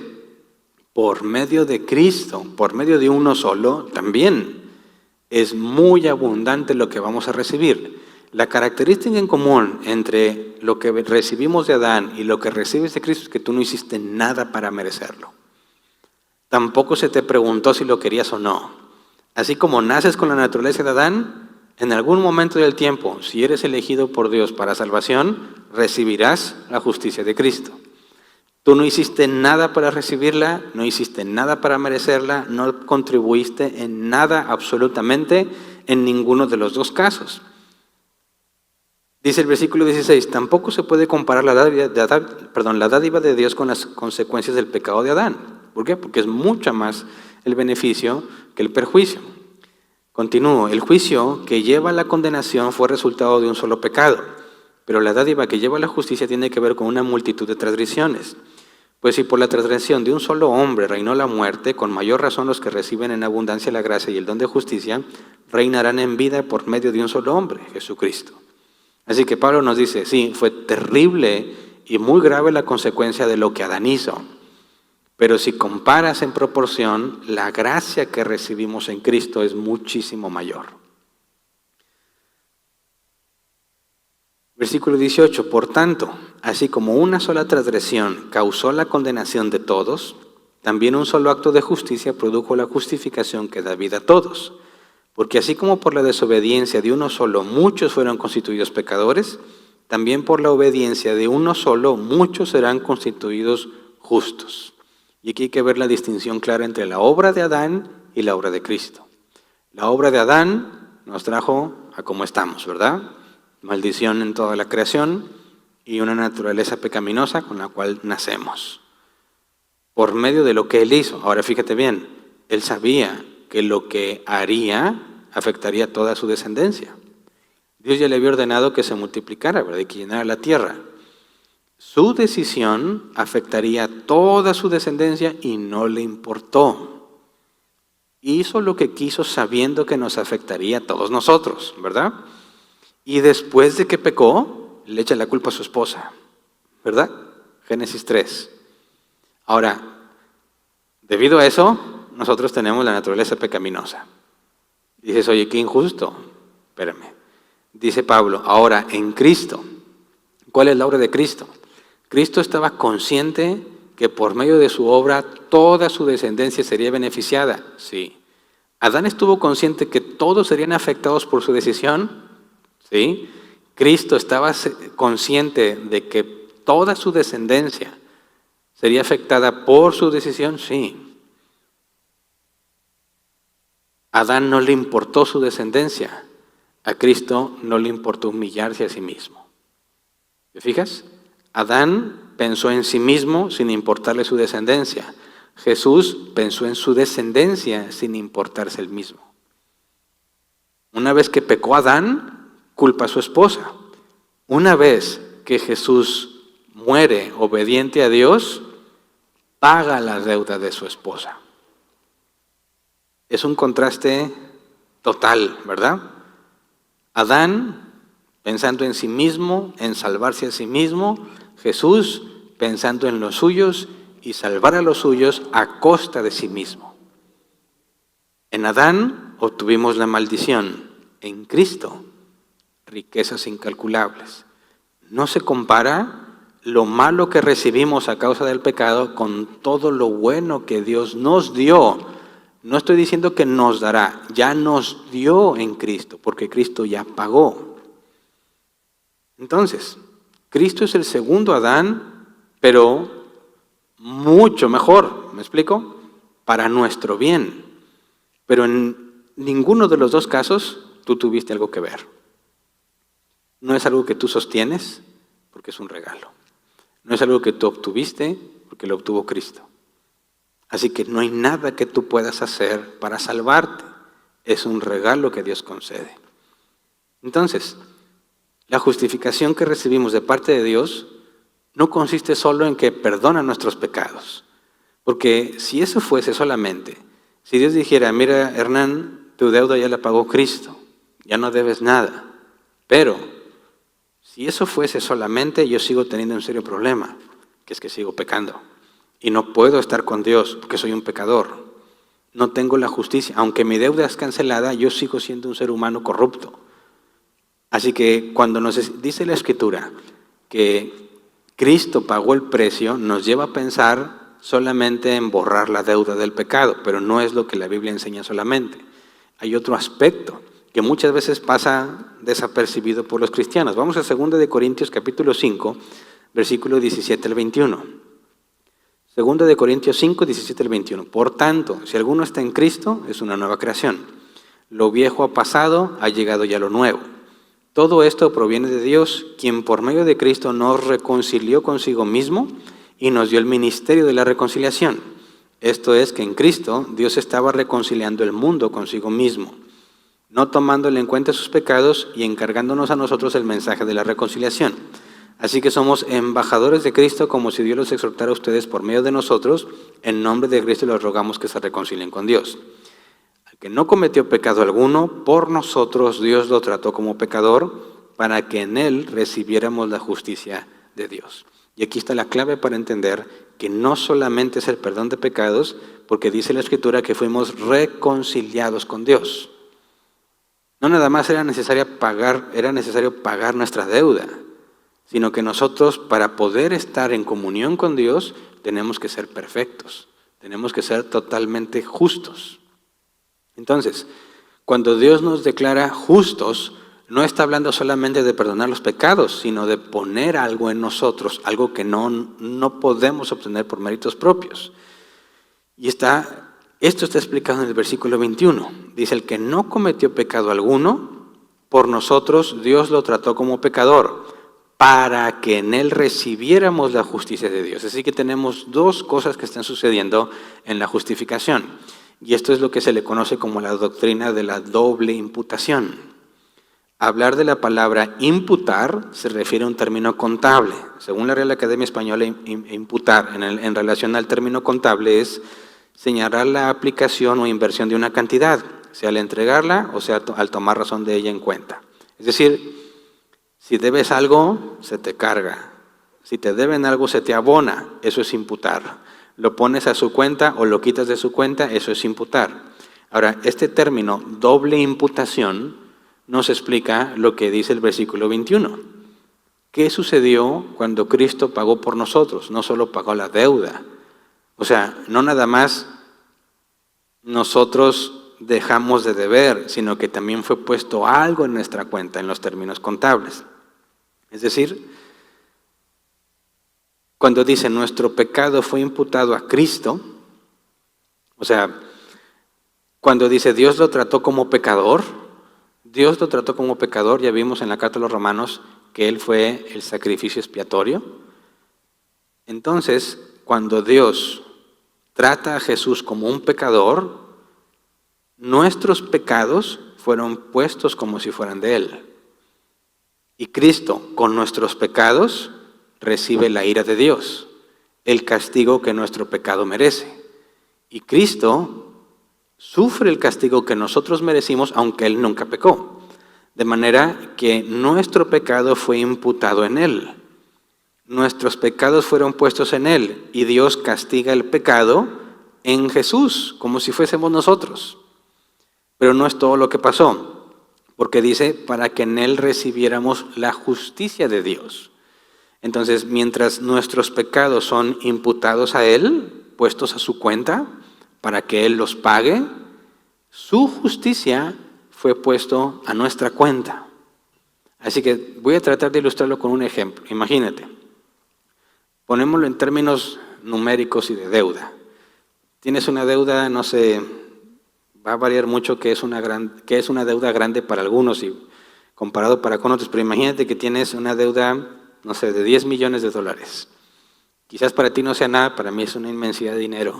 por medio de Cristo, por medio de uno solo, también es muy abundante lo que vamos a recibir. La característica en común entre lo que recibimos de Adán y lo que recibes de Cristo es que tú no hiciste nada para merecerlo. Tampoco se te preguntó si lo querías o no. Así como naces con la naturaleza de Adán, en algún momento del tiempo, si eres elegido por Dios para salvación, recibirás la justicia de Cristo. Tú no hiciste nada para recibirla, no hiciste nada para merecerla, no contribuiste en nada absolutamente en ninguno de los dos casos. Dice el versículo 16, tampoco se puede comparar la dádiva de Dios con las consecuencias del pecado de Adán. ¿Por qué? Porque es mucho más el beneficio que el perjuicio. Continúo, el juicio que lleva a la condenación fue resultado de un solo pecado, pero la dádiva que lleva a la justicia tiene que ver con una multitud de transgresiones. Pues si por la transgresión de un solo hombre reinó la muerte, con mayor razón los que reciben en abundancia la gracia y el don de justicia reinarán en vida por medio de un solo hombre, Jesucristo. Así que Pablo nos dice, sí, fue terrible y muy grave la consecuencia de lo que Adán hizo. Pero si comparas en proporción, la gracia que recibimos en Cristo es muchísimo mayor. Versículo 18, por tanto, así como una sola transgresión causó la condenación de todos, también un solo acto de justicia produjo la justificación que da vida a todos. Porque así como por la desobediencia de uno solo muchos fueron constituidos pecadores, también por la obediencia de uno solo muchos serán constituidos justos. Y aquí hay que ver la distinción clara entre la obra de Adán y la obra de Cristo. La obra de Adán nos trajo a como estamos, ¿verdad? Maldición en toda la creación y una naturaleza pecaminosa con la cual nacemos. Por medio de lo que Él hizo. Ahora fíjate bien, Él sabía que lo que haría afectaría a toda su descendencia. Dios ya le había ordenado que se multiplicara, ¿verdad? Y que llenara la tierra. Su decisión afectaría a toda su descendencia y no le importó. Hizo lo que quiso sabiendo que nos afectaría a todos nosotros, ¿verdad? Y después de que pecó, le echa la culpa a su esposa, ¿verdad? Génesis 3. Ahora, debido a eso, nosotros tenemos la naturaleza pecaminosa. Dices, oye, qué injusto. Espérame. Dice Pablo, ahora en Cristo. ¿Cuál es la obra de Cristo? Cristo estaba consciente que por medio de su obra toda su descendencia sería beneficiada. Sí. ¿Adán estuvo consciente que todos serían afectados por su decisión? Sí. ¿Cristo estaba consciente de que toda su descendencia sería afectada por su decisión? Sí. A Adán no le importó su descendencia. A Cristo no le importó humillarse a sí mismo. ¿Te fijas? Adán pensó en sí mismo sin importarle su descendencia. Jesús pensó en su descendencia sin importarse él mismo. Una vez que pecó Adán, culpa a su esposa. Una vez que Jesús muere obediente a Dios, paga la deuda de su esposa. Es un contraste total, ¿verdad? Adán pensando en sí mismo, en salvarse a sí mismo. Jesús pensando en los suyos y salvar a los suyos a costa de sí mismo. En Adán obtuvimos la maldición. En Cristo, riquezas incalculables. No se compara lo malo que recibimos a causa del pecado con todo lo bueno que Dios nos dio. No estoy diciendo que nos dará, ya nos dio en Cristo, porque Cristo ya pagó. Entonces, Cristo es el segundo Adán, pero mucho mejor, ¿me explico? Para nuestro bien. Pero en ninguno de los dos casos tú tuviste algo que ver. No es algo que tú sostienes, porque es un regalo. No es algo que tú obtuviste, porque lo obtuvo Cristo. Así que no hay nada que tú puedas hacer para salvarte. Es un regalo que Dios concede. Entonces, la justificación que recibimos de parte de Dios no consiste solo en que perdona nuestros pecados. Porque si eso fuese solamente, si Dios dijera, mira Hernán, tu deuda ya la pagó Cristo, ya no debes nada. Pero si eso fuese solamente, yo sigo teniendo un serio problema, que es que sigo pecando. Y no puedo estar con Dios porque soy un pecador. No tengo la justicia. Aunque mi deuda es cancelada, yo sigo siendo un ser humano corrupto. Así que cuando nos dice la Escritura que Cristo pagó el precio, nos lleva a pensar solamente en borrar la deuda del pecado, pero no es lo que la Biblia enseña solamente. Hay otro aspecto que muchas veces pasa desapercibido por los cristianos. Vamos a 2 de Corintios capítulo 5, versículo 17 al 21. 2 de Corintios 5, 17 al 21. Por tanto, si alguno está en Cristo, es una nueva creación. Lo viejo ha pasado, ha llegado ya lo nuevo. Todo esto proviene de Dios, quien por medio de Cristo nos reconcilió consigo mismo y nos dio el ministerio de la reconciliación. Esto es que en Cristo Dios estaba reconciliando el mundo consigo mismo, no tomándole en cuenta sus pecados y encargándonos a nosotros el mensaje de la reconciliación. Así que somos embajadores de Cristo, como si Dios los exhortara a ustedes por medio de nosotros. En nombre de Cristo les rogamos que se reconcilien con Dios. Al que no cometió pecado alguno, por nosotros Dios lo trató como pecador, para que en él recibiéramos la justicia de Dios. Y aquí está la clave para entender que no solamente es el perdón de pecados, porque dice la Escritura que fuimos reconciliados con Dios. No nada más era necesario pagar nuestra deuda, sino que nosotros, para poder estar en comunión con Dios, tenemos que ser perfectos, tenemos que ser totalmente justos. Entonces, cuando Dios nos declara justos, no está hablando solamente de perdonar los pecados, sino de poner algo en nosotros, algo que no podemos obtener por méritos propios. Y esto está explicado en el versículo 21. Dice, el que no cometió pecado alguno, por nosotros Dios lo trató como pecador, para que en él recibiéramos la justicia de Dios. Así que tenemos dos cosas que están sucediendo en la justificación. Y esto es lo que se le conoce como la doctrina de la doble imputación. Hablar de la palabra imputar se refiere a un término contable. Según la Real Academia Española, imputar en relación al término contable es señalar la aplicación o inversión de una cantidad, sea al entregarla o sea al tomar razón de ella en cuenta. Es decir, si debes algo, se te carga. Si te deben algo, se te abona. Eso es imputar. Lo pones a su cuenta o lo quitas de su cuenta, eso es imputar. Ahora, este término, doble imputación, nos explica lo que dice el versículo 21. ¿Qué sucedió cuando Cristo pagó por nosotros? No solo pagó la deuda. O sea, no nada más nosotros dejamos de deber, sino que también fue puesto algo en nuestra cuenta en los términos contables. Es decir, cuando dice nuestro pecado fue imputado a Cristo, o sea, cuando dice Dios lo trató como pecador, ya vimos en la carta a los Romanos que Él fue el sacrificio expiatorio. Entonces, cuando Dios trata a Jesús como un pecador, nuestros pecados fueron puestos como si fueran de Él. Y Cristo, con nuestros pecados, recibe la ira de Dios, el castigo que nuestro pecado merece. Y Cristo sufre el castigo que nosotros merecimos, aunque Él nunca pecó. De manera que nuestro pecado fue imputado en Él. Nuestros pecados fueron puestos en Él y Dios castiga el pecado en Jesús, como si fuésemos nosotros. Pero no es todo lo que pasó, porque dice, para que en Él recibiéramos la justicia de Dios. Entonces, mientras nuestros pecados son imputados a Él, puestos a su cuenta, para que Él los pague, su justicia fue puesto a nuestra cuenta. Así que voy a tratar de ilustrarlo con un ejemplo. Imagínate, ponémoslo en términos numéricos y de deuda. Tienes una deuda, no sé, va a variar mucho qué es una deuda grande para algunos y comparado para con otros, pero imagínate que tienes una deuda, no sé, de $10 millones. Quizás para ti no sea nada, para mí es una inmensidad de dinero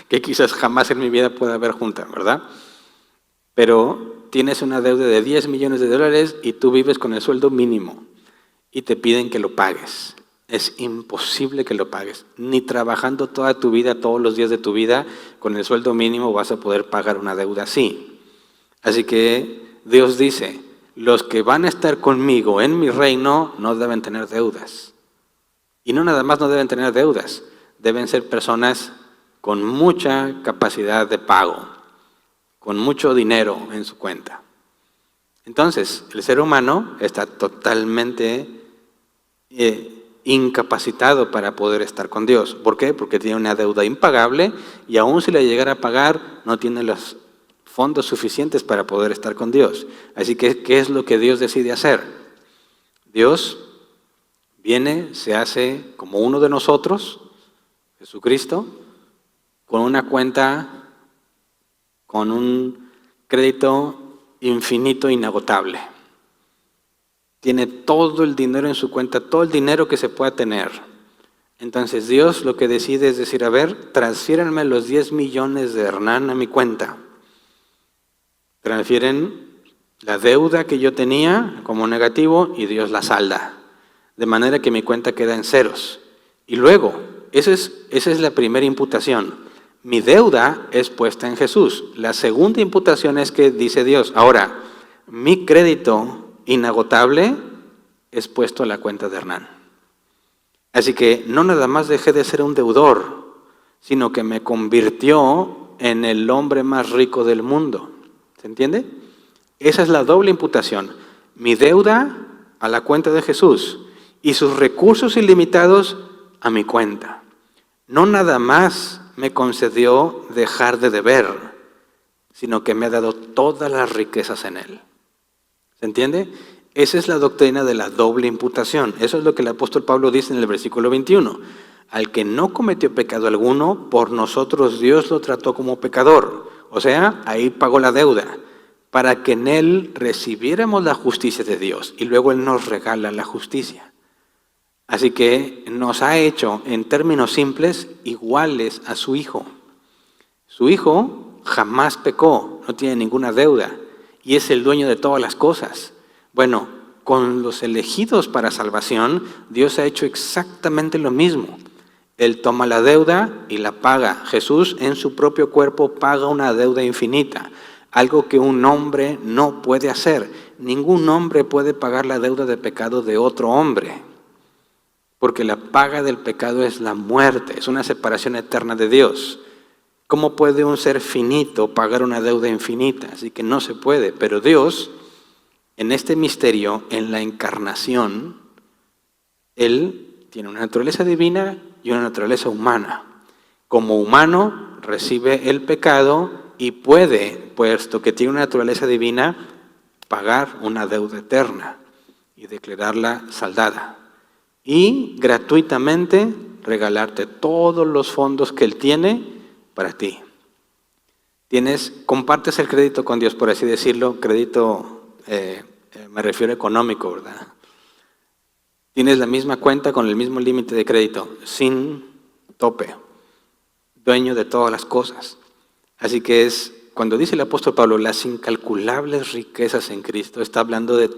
que quizás jamás en mi vida pueda haber juntado, ¿verdad? Pero tienes una deuda de $10 millones y tú vives con el sueldo mínimo y te piden que lo pagues. Es imposible que lo pagues. Ni trabajando toda tu vida, todos los días de tu vida, con el sueldo mínimo vas a poder pagar una deuda así. Así que Dios dice, los que van a estar conmigo en mi reino no deben tener deudas. Y no nada más no deben tener deudas, deben ser personas con mucha capacidad de pago, con mucho dinero en su cuenta. Entonces, el ser humano está totalmente incapacitado para poder estar con Dios. ¿Por qué? Porque tiene una deuda impagable y aún si le llegara a pagar, no tiene los fondos suficientes para poder estar con Dios. Así que, ¿qué es lo que Dios decide hacer? Dios viene, se hace como uno de nosotros, Jesucristo, con una cuenta, con un crédito infinito, inagotable. Tiene todo el dinero en su cuenta, todo el dinero que se pueda tener Entonces Dios lo que decide es decir, a ver, transfiérenme los 10 millones de Hernán a mi cuenta. Transfieren la deuda que yo tenía como negativo y Dios la salda. De manera que mi cuenta queda en ceros. Y luego, esa es la primera imputación. Mi deuda es puesta en Jesús. La segunda imputación es que dice Dios, ahora, mi crédito inagotable es puesto a la cuenta de Hernán. Así que no nada más dejé de ser un deudor, sino que me convirtió en el hombre más rico del mundo. ¿Se entiende? Esa es la doble imputación. Mi deuda a la cuenta de Jesús y sus recursos ilimitados a mi cuenta. No nada más me concedió dejar de deber, sino que me ha dado todas las riquezas en él. ¿Se entiende? Esa es la doctrina de la doble imputación. Eso es lo que el apóstol Pablo dice en el versículo 21. Al que no cometió pecado alguno, por nosotros Dios lo trató como pecador. O sea, ahí pagó la deuda, para que en él recibiéramos la justicia de Dios. Y luego él nos regala la justicia. Así que nos ha hecho, en términos simples, iguales a su Hijo. Su Hijo jamás pecó, no tiene ninguna deuda, y es el dueño de todas las cosas. Bueno, con los elegidos para salvación, Dios ha hecho exactamente lo mismo. Él toma la deuda y la paga. Jesús en su propio cuerpo paga una deuda infinita, algo que un hombre no puede hacer. Ningún hombre puede pagar la deuda de pecado de otro hombre, porque la paga del pecado es la muerte, es una separación eterna de Dios. ¿Cómo puede un ser finito pagar una deuda infinita? Así que no se puede, pero Dios, en este misterio, en la encarnación, Él tiene una naturaleza divina y una naturaleza humana. Como humano recibe el pecado y puede, puesto que tiene una naturaleza divina, pagar una deuda eterna y declararla saldada. Y gratuitamente regalarte todos los fondos que Él tiene para ti. Compartes el crédito con Dios, por así decirlo, crédito, me refiero económico, ¿verdad? Tienes la misma cuenta con el mismo límite de crédito, sin tope, dueño de todas las cosas. Así que cuando dice el apóstol Pablo, las incalculables riquezas en Cristo, está hablando de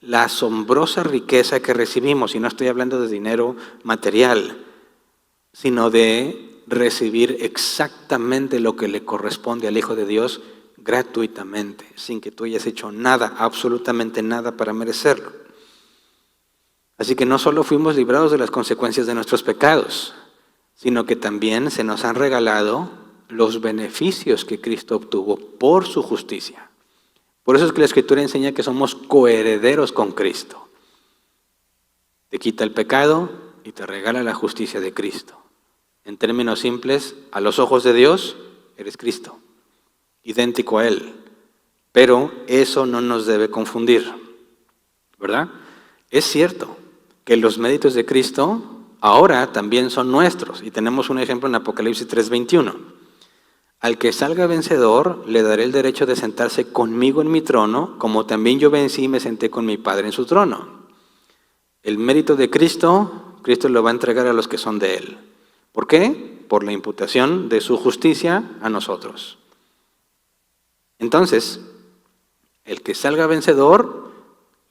la asombrosa riqueza que recibimos, y no estoy hablando de dinero material, sino de recibir exactamente lo que le corresponde al Hijo de Dios gratuitamente, sin que tú hayas hecho nada, absolutamente nada para merecerlo. Así que no solo fuimos librados de las consecuencias de nuestros pecados, sino que también se nos han regalado los beneficios que Cristo obtuvo por su justicia. Por eso es que la Escritura enseña que somos coherederos con Cristo. Te quita el pecado y te regala la justicia de Cristo. En términos simples, a los ojos de Dios, eres Cristo, idéntico a Él. Pero eso no nos debe confundir, ¿verdad? Es cierto que los méritos de Cristo ahora también son nuestros. Y tenemos un ejemplo en Apocalipsis 3:21. Al que salga vencedor, le daré el derecho de sentarse conmigo en mi trono, como también yo vencí y me senté con mi Padre en su trono. El mérito de Cristo, Cristo lo va a entregar a los que son de Él. ¿Por qué? Por la imputación de su justicia a nosotros. Entonces, el que salga vencedor,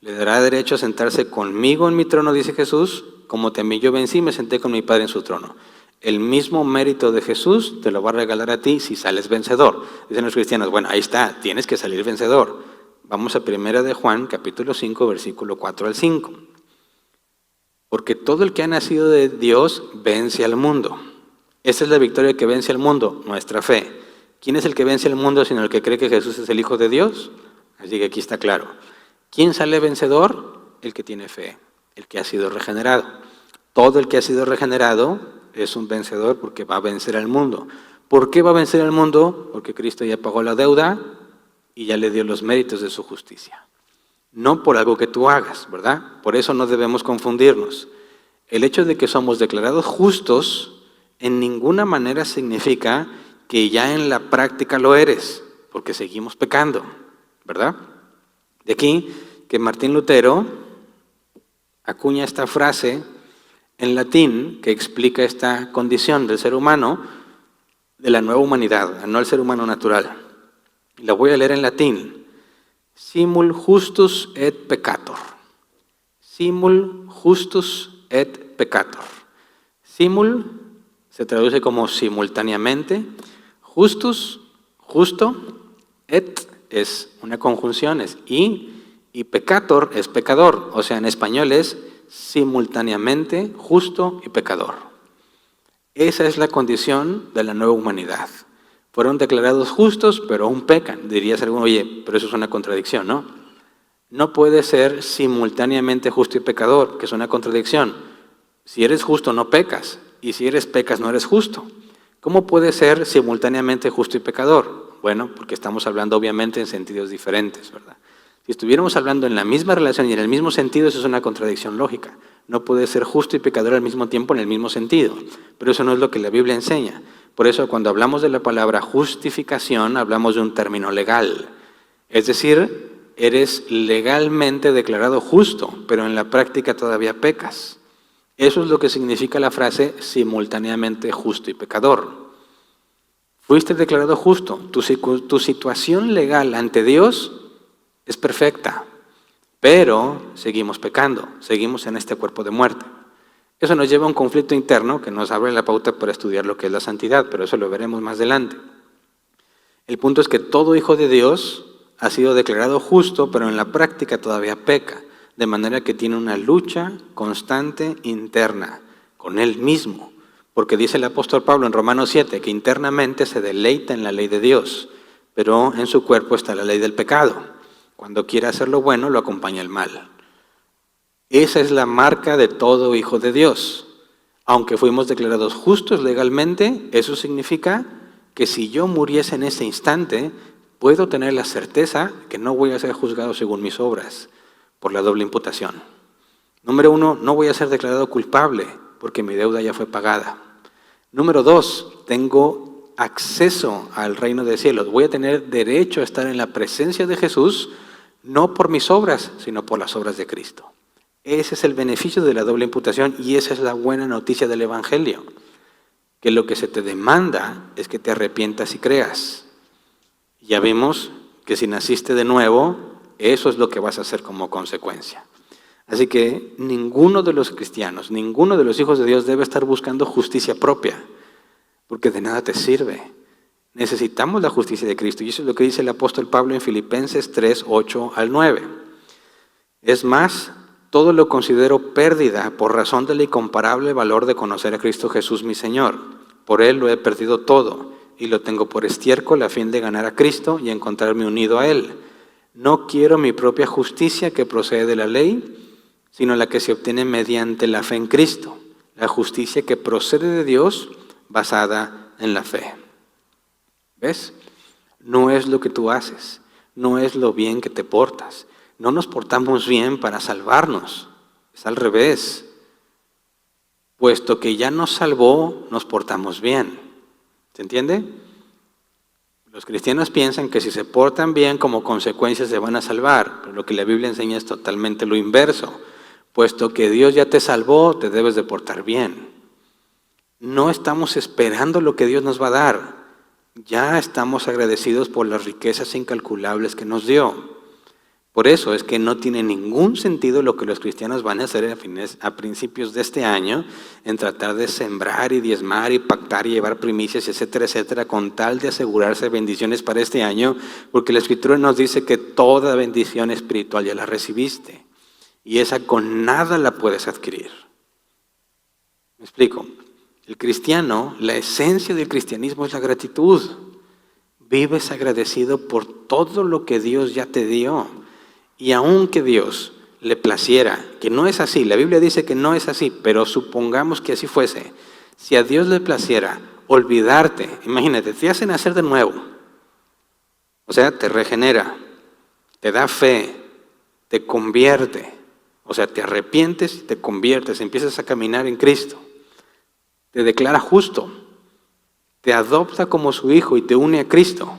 le dará derecho a sentarse conmigo en mi trono, dice Jesús, como también yo vencí y me senté con mi Padre en su trono. El mismo mérito de Jesús te lo va a regalar a ti si sales vencedor. Dicen los cristianos, bueno, ahí está, tienes que salir vencedor. Vamos a 1 de Juan, capítulo 5, versículo 4 al 5. Porque todo el que ha nacido de Dios vence al mundo. Esa es la victoria que vence al mundo, nuestra fe. ¿Quién es el que vence al mundo sino el que cree que Jesús es el Hijo de Dios? Así que aquí está claro. ¿Quién sale vencedor? El que tiene fe, el que ha sido regenerado. Todo el que ha sido regenerado es un vencedor porque va a vencer al mundo. ¿Por qué va a vencer al mundo? Porque Cristo ya pagó la deuda y ya le dio los méritos de su justicia. No por algo que tú hagas, ¿verdad? Por eso no debemos confundirnos. El hecho de que somos declarados justos en ninguna manera significa que ya en la práctica lo eres, porque seguimos pecando, ¿verdad? De aquí que Martín Lutero acuña esta frase en latín que explica esta condición del ser humano, de la nueva humanidad, no el ser humano natural. La voy a leer en latín. Simul justus et peccator. Simul justus et peccator. Simul se traduce como simultáneamente. Justus, justo. Et es una conjunción, es y peccator es pecador. O sea, en español es simultáneamente justo y pecador. Esa es la condición de la nueva humanidad. Fueron declarados justos, pero aún pecan. Dirías alguno, oye, pero eso es una contradicción, ¿no? No puede ser simultáneamente justo y pecador, que es una contradicción. Si eres justo, no pecas. Y si pecas, no eres justo. ¿Cómo puede ser simultáneamente justo y pecador? Bueno, porque estamos hablando obviamente en sentidos diferentes, ¿verdad? Si estuviéramos hablando en la misma relación y en el mismo sentido, eso es una contradicción lógica. No puede ser justo y pecador al mismo tiempo en el mismo sentido. Pero eso no es lo que la Biblia enseña. Por eso cuando hablamos de la palabra justificación, hablamos de un término legal. Es decir, eres legalmente declarado justo, pero en la práctica todavía pecas. Eso es lo que significa la frase simultáneamente justo y pecador. Fuiste declarado justo. Tu situación legal ante Dios es perfecta, pero seguimos pecando, seguimos en este cuerpo de muerte. Eso nos lleva a un conflicto interno que nos abre la pauta para estudiar lo que es la santidad, pero eso lo veremos más adelante. El punto es que todo hijo de Dios ha sido declarado justo, pero en la práctica todavía peca, de manera que tiene una lucha constante interna con él mismo, porque dice el apóstol Pablo en Romanos 7 que internamente se deleita en la ley de Dios, pero en su cuerpo está la ley del pecado. Cuando quiere hacer lo bueno, lo acompaña el mal. Esa es la marca de todo hijo de Dios. Aunque fuimos declarados justos legalmente, eso significa que si yo muriese en ese instante, puedo tener la certeza que no voy a ser juzgado según mis obras, por la doble imputación. Número 1, no voy a ser declarado culpable, porque mi deuda ya fue pagada. Número 2, tengo acceso al reino de cielos. Voy a tener derecho a estar en la presencia de Jesús, no por mis obras, sino por las obras de Cristo. Ese es el beneficio de la doble imputación y esa es la buena noticia del Evangelio. Que lo que se te demanda es que te arrepientas y creas. Ya vimos que si naciste de nuevo, eso es lo que vas a hacer como consecuencia. Así que ninguno de los cristianos, ninguno de los hijos de Dios debe estar buscando justicia propia, porque de nada te sirve. Necesitamos la justicia de Cristo y eso es lo que dice el apóstol Pablo en Filipenses 3, 8 al 9. Es más, todo lo considero pérdida por razón del incomparable valor de conocer a Cristo Jesús mi Señor. Por Él lo he perdido todo y lo tengo por estiércol a fin de ganar a Cristo y encontrarme unido a Él. No quiero mi propia justicia que procede de la ley, sino la que se obtiene mediante la fe en Cristo, la justicia que procede de Dios basada en la fe. ¿Ves? No es lo que tú haces, no es lo bien que te portas. No nos portamos bien para salvarnos, es al revés. Puesto que ya nos salvó, nos portamos bien. ¿Se entiende? Los cristianos piensan que si se portan bien, como consecuencia se van a salvar, pero lo que la Biblia enseña es totalmente lo inverso. Puesto que Dios ya te salvó, te debes de portar bien. No estamos esperando lo que Dios nos va a dar. Ya estamos agradecidos por las riquezas incalculables que nos dio. Por eso es que no tiene ningún sentido lo que los cristianos van a hacer a principios de este año en tratar de sembrar y diezmar y pactar y llevar primicias, etcétera, etcétera, con tal de asegurarse bendiciones para este año, porque la Escritura nos dice que toda bendición espiritual ya la recibiste y esa con nada la puedes adquirir. ¿Me explico? El cristiano, la esencia del cristianismo es la gratitud. Vives agradecido por todo lo que Dios ya te dio. Y aunque Dios le placiera, que no es así, la Biblia dice que no es así, pero supongamos que así fuese. Si a Dios le placiera olvidarte, imagínate, te hace nacer de nuevo. O sea, te regenera, te da fe, te convierte. O sea, te arrepientes y te conviertes, empiezas a caminar en Cristo. Te declara justo, te adopta como su hijo y te une a Cristo.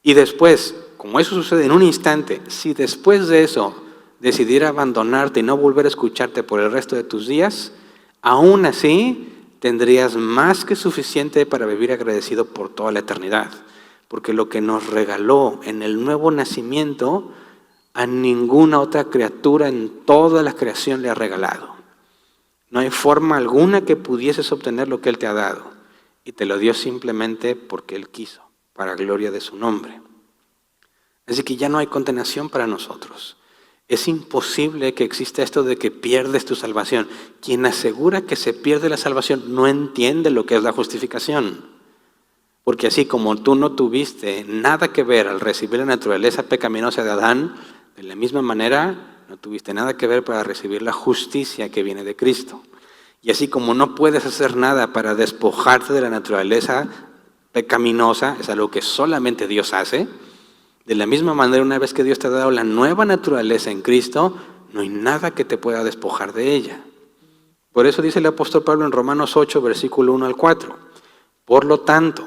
Y después, como eso sucede en un instante, si después de eso decidiera abandonarte y no volver a escucharte por el resto de tus días, aún así tendrías más que suficiente para vivir agradecido por toda la eternidad. Porque lo que nos regaló en el nuevo nacimiento, a ninguna otra criatura en toda la creación le ha regalado. No hay forma alguna que pudieses obtener lo que Él te ha dado. Y te lo dio simplemente porque Él quiso, para gloria de su nombre. Así que ya no hay condenación para nosotros. Es imposible que exista esto de que pierdes tu salvación. Quien asegura que se pierde la salvación no entiende lo que es la justificación. Porque así como tú no tuviste nada que ver al recibir la naturaleza pecaminosa de Adán, de la misma manera no tuviste nada que ver para recibir la justicia que viene de Cristo. Y así como no puedes hacer nada para despojarte de la naturaleza pecaminosa, es algo que solamente Dios hace, de la misma manera, una vez que Dios te ha dado la nueva naturaleza en Cristo, no hay nada que te pueda despojar de ella. Por eso dice el apóstol Pablo en Romanos 8, versículo 1 al 4. Por lo tanto,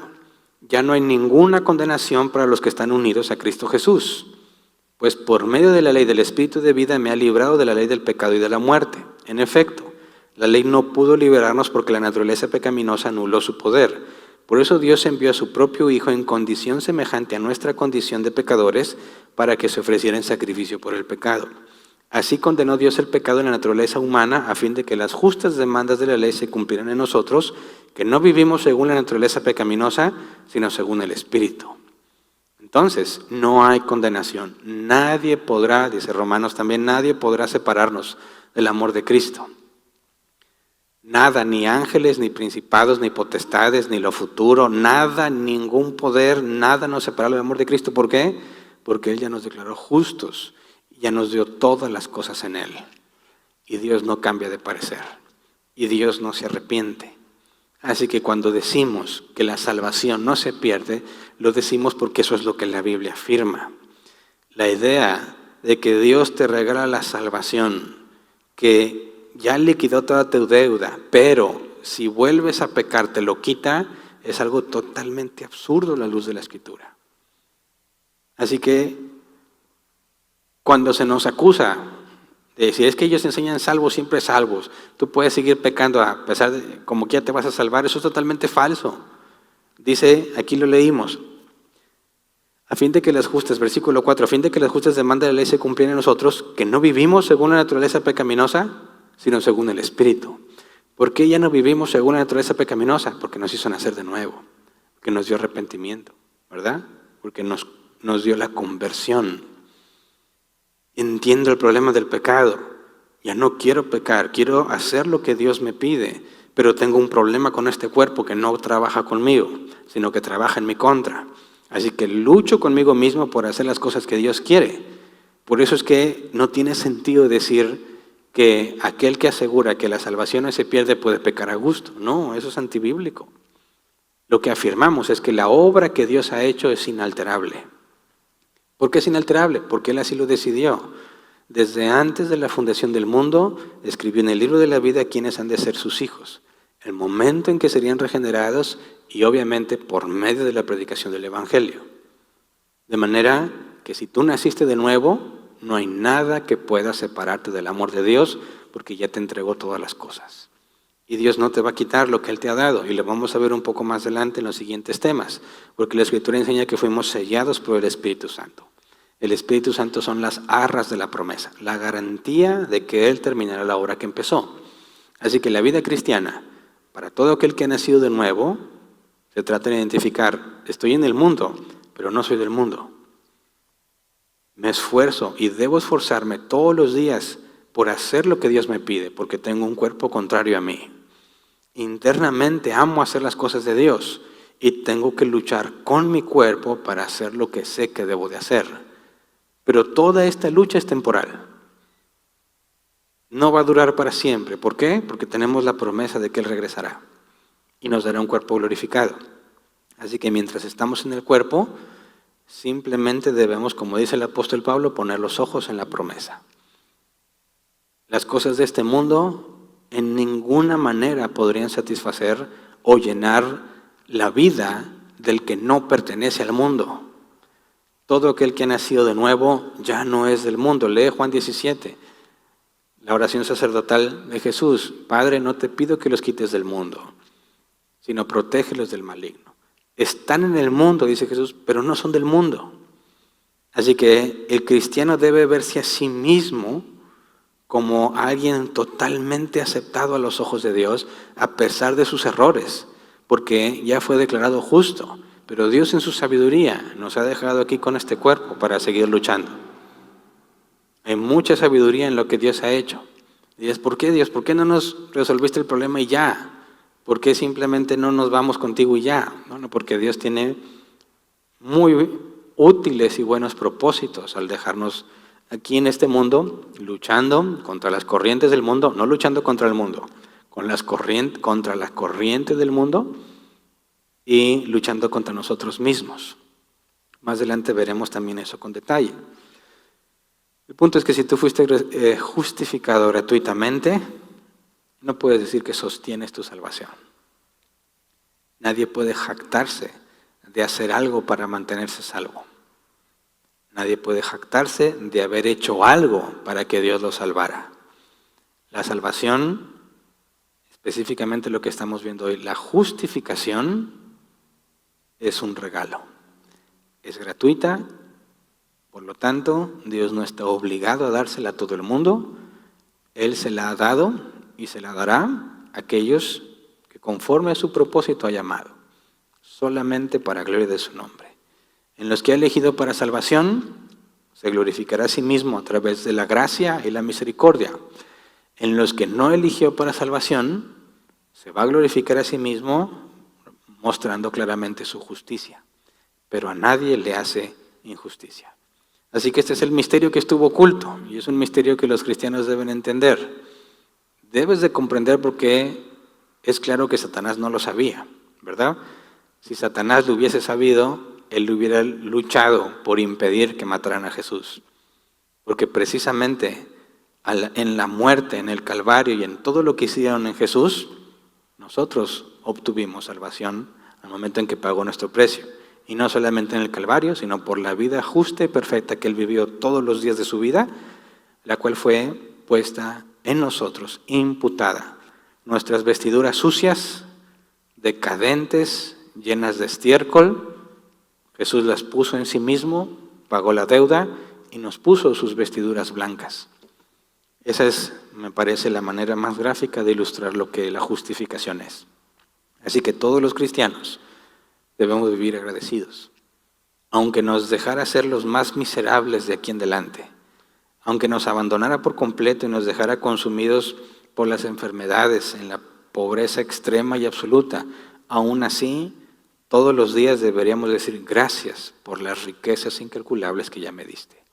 ya no hay ninguna condenación para los que están unidos a Cristo Jesús. Pues por medio de la ley del Espíritu de vida me ha librado de la ley del pecado y de la muerte. En efecto, la ley no pudo liberarnos porque la naturaleza pecaminosa anuló su poder. Por eso Dios envió a su propio Hijo en condición semejante a nuestra condición de pecadores para que se ofreciera en sacrificio por el pecado. Así condenó Dios el pecado en la naturaleza humana a fin de que las justas demandas de la ley se cumplieran en nosotros, que no vivimos según la naturaleza pecaminosa, sino según el Espíritu. Entonces, no hay condenación. Nadie podrá, dice Romanos también, nadie podrá separarnos del amor de Cristo. Nada, ni ángeles, ni principados, ni potestades, ni lo futuro, nada, ningún poder, nada nos separará del amor de Cristo. ¿Por qué? Porque Él ya nos declaró justos, ya nos dio todas las cosas en Él. Y Dios no cambia de parecer, y Dios no se arrepiente. Así que cuando decimos que la salvación no se pierde, lo decimos porque eso es lo que la Biblia afirma. La idea de que Dios te regala la salvación, que ya liquidó toda tu deuda, pero si vuelves a pecar te lo quita, es algo totalmente absurdo a la luz de la Escritura. Así que cuando se nos acusa de decir, es que ellos enseñan salvos, siempre salvos, tú puedes seguir pecando a pesar de como que ya te vas a salvar, eso es totalmente falso. Dice, aquí lo leímos, a fin de que las justas, versículo 4, a fin de que las justas demandas de la ley se cumplieran en nosotros, que no vivimos según la naturaleza pecaminosa, sino según el Espíritu. ¿Por qué ya no vivimos según la naturaleza pecaminosa? Porque nos hizo nacer de nuevo, porque nos dio arrepentimiento, ¿verdad? Porque nos dio la conversión. Entiendo el problema del pecado. Ya no quiero pecar, quiero hacer lo que Dios me pide, pero tengo un problema con este cuerpo que no trabaja conmigo, sino que trabaja en mi contra. Así que lucho conmigo mismo por hacer las cosas que Dios quiere. Por eso es que no tiene sentido decir que aquel que asegura que la salvación no se pierde puede pecar a gusto. No, eso es antibíblico. Lo que afirmamos es que la obra que Dios ha hecho es inalterable. ¿Por qué es inalterable? Porque Él así lo decidió. Desde antes de la fundación del mundo, escribió en el libro de la vida quiénes han de ser sus hijos, el momento en que serían regenerados y obviamente por medio de la predicación del Evangelio. De manera que si tú naciste de nuevo, no hay nada que pueda separarte del amor de Dios porque ya te entregó todas las cosas. Y Dios no te va a quitar lo que Él te ha dado. Y lo vamos a ver un poco más adelante en los siguientes temas. Porque la Escritura enseña que fuimos sellados por el Espíritu Santo. El Espíritu Santo son las arras de la promesa, la garantía de que Él terminará la obra que empezó. Así que la vida cristiana, para todo aquel que ha nacido de nuevo, se trata de identificar, estoy en el mundo, pero no soy del mundo. Me esfuerzo y debo esforzarme todos los días por hacer lo que Dios me pide, porque tengo un cuerpo contrario a mí. Internamente amo hacer las cosas de Dios y tengo que luchar con mi cuerpo para hacer lo que sé que debo de hacer. Pero toda esta lucha es temporal. No va a durar para siempre. ¿Por qué? Porque tenemos la promesa de que Él regresará y nos dará un cuerpo glorificado. Así que mientras estamos en el cuerpo, simplemente debemos, como dice el apóstol Pablo, poner los ojos en la promesa. Las cosas de este mundo en ninguna manera podrían satisfacer o llenar la vida del que no pertenece al mundo. Todo aquel que ha nacido de nuevo ya no es del mundo. Lee Juan 17. la oración sacerdotal de Jesús: Padre, no te pido que los quites del mundo, sino protégelos del maligno. Están en el mundo, dice Jesús, pero no son del mundo. Así que el cristiano debe verse a sí mismo como alguien totalmente aceptado a los ojos de Dios, a pesar de sus errores, porque ya fue declarado justo. Pero Dios en su sabiduría nos ha dejado aquí con este cuerpo para seguir luchando. Hay mucha sabiduría en lo que Dios ha hecho. Y es: ¿por qué, Dios? ¿Por qué no nos resolviste el problema y ya? ¿Por qué simplemente no nos vamos contigo y ya? Bueno, porque Dios tiene muy útiles y buenos propósitos al dejarnos aquí en este mundo, luchando contra las corrientes del mundo, no luchando contra el mundo, contra las corrientes del mundo y luchando contra nosotros mismos. Más adelante veremos también eso con detalle. El punto es que si tú fuiste justificado gratuitamente, no puedes decir que sostienes tu salvación. Nadie puede jactarse de hacer algo para mantenerse salvo. Nadie puede jactarse de haber hecho algo para que Dios lo salvara. La salvación, específicamente lo que estamos viendo hoy, la justificación, es un regalo. Es gratuita, por lo tanto, Dios no está obligado a dársela a todo el mundo. Él se la ha dado y se la dará a aquellos que conforme a su propósito ha llamado, solamente para gloria de su nombre. En los que ha elegido para salvación, se glorificará a sí mismo a través de la gracia y la misericordia. En los que no eligió para salvación, se va a glorificar a sí mismo mostrando claramente su justicia. Pero a nadie le hace injusticia. Así que este es el misterio que estuvo oculto, y es un misterio que los cristianos deben entender. Debes de comprender por qué es claro que Satanás no lo sabía, ¿verdad? Si Satanás lo hubiese sabido, él hubiera luchado por impedir que mataran a Jesús. Porque precisamente en la muerte, en el Calvario y en todo lo que hicieron en Jesús, nosotros obtuvimos salvación al momento en que pagó nuestro precio. Y no solamente en el Calvario, sino por la vida justa y perfecta que Él vivió todos los días de su vida, la cual fue puesta en nosotros, imputada. Nuestras vestiduras sucias, decadentes, llenas de estiércol, Jesús las puso en sí mismo, pagó la deuda y nos puso sus vestiduras blancas. Esa es, me parece, la manera más gráfica de ilustrar lo que la justificación es. Así que todos los cristianos debemos vivir agradecidos. Aunque nos dejara ser los más miserables de aquí en adelante, aunque nos abandonara por completo y nos dejara consumidos por las enfermedades, en la pobreza extrema y absoluta, aún así, todos los días deberíamos decir gracias por las riquezas incalculables que ya me diste.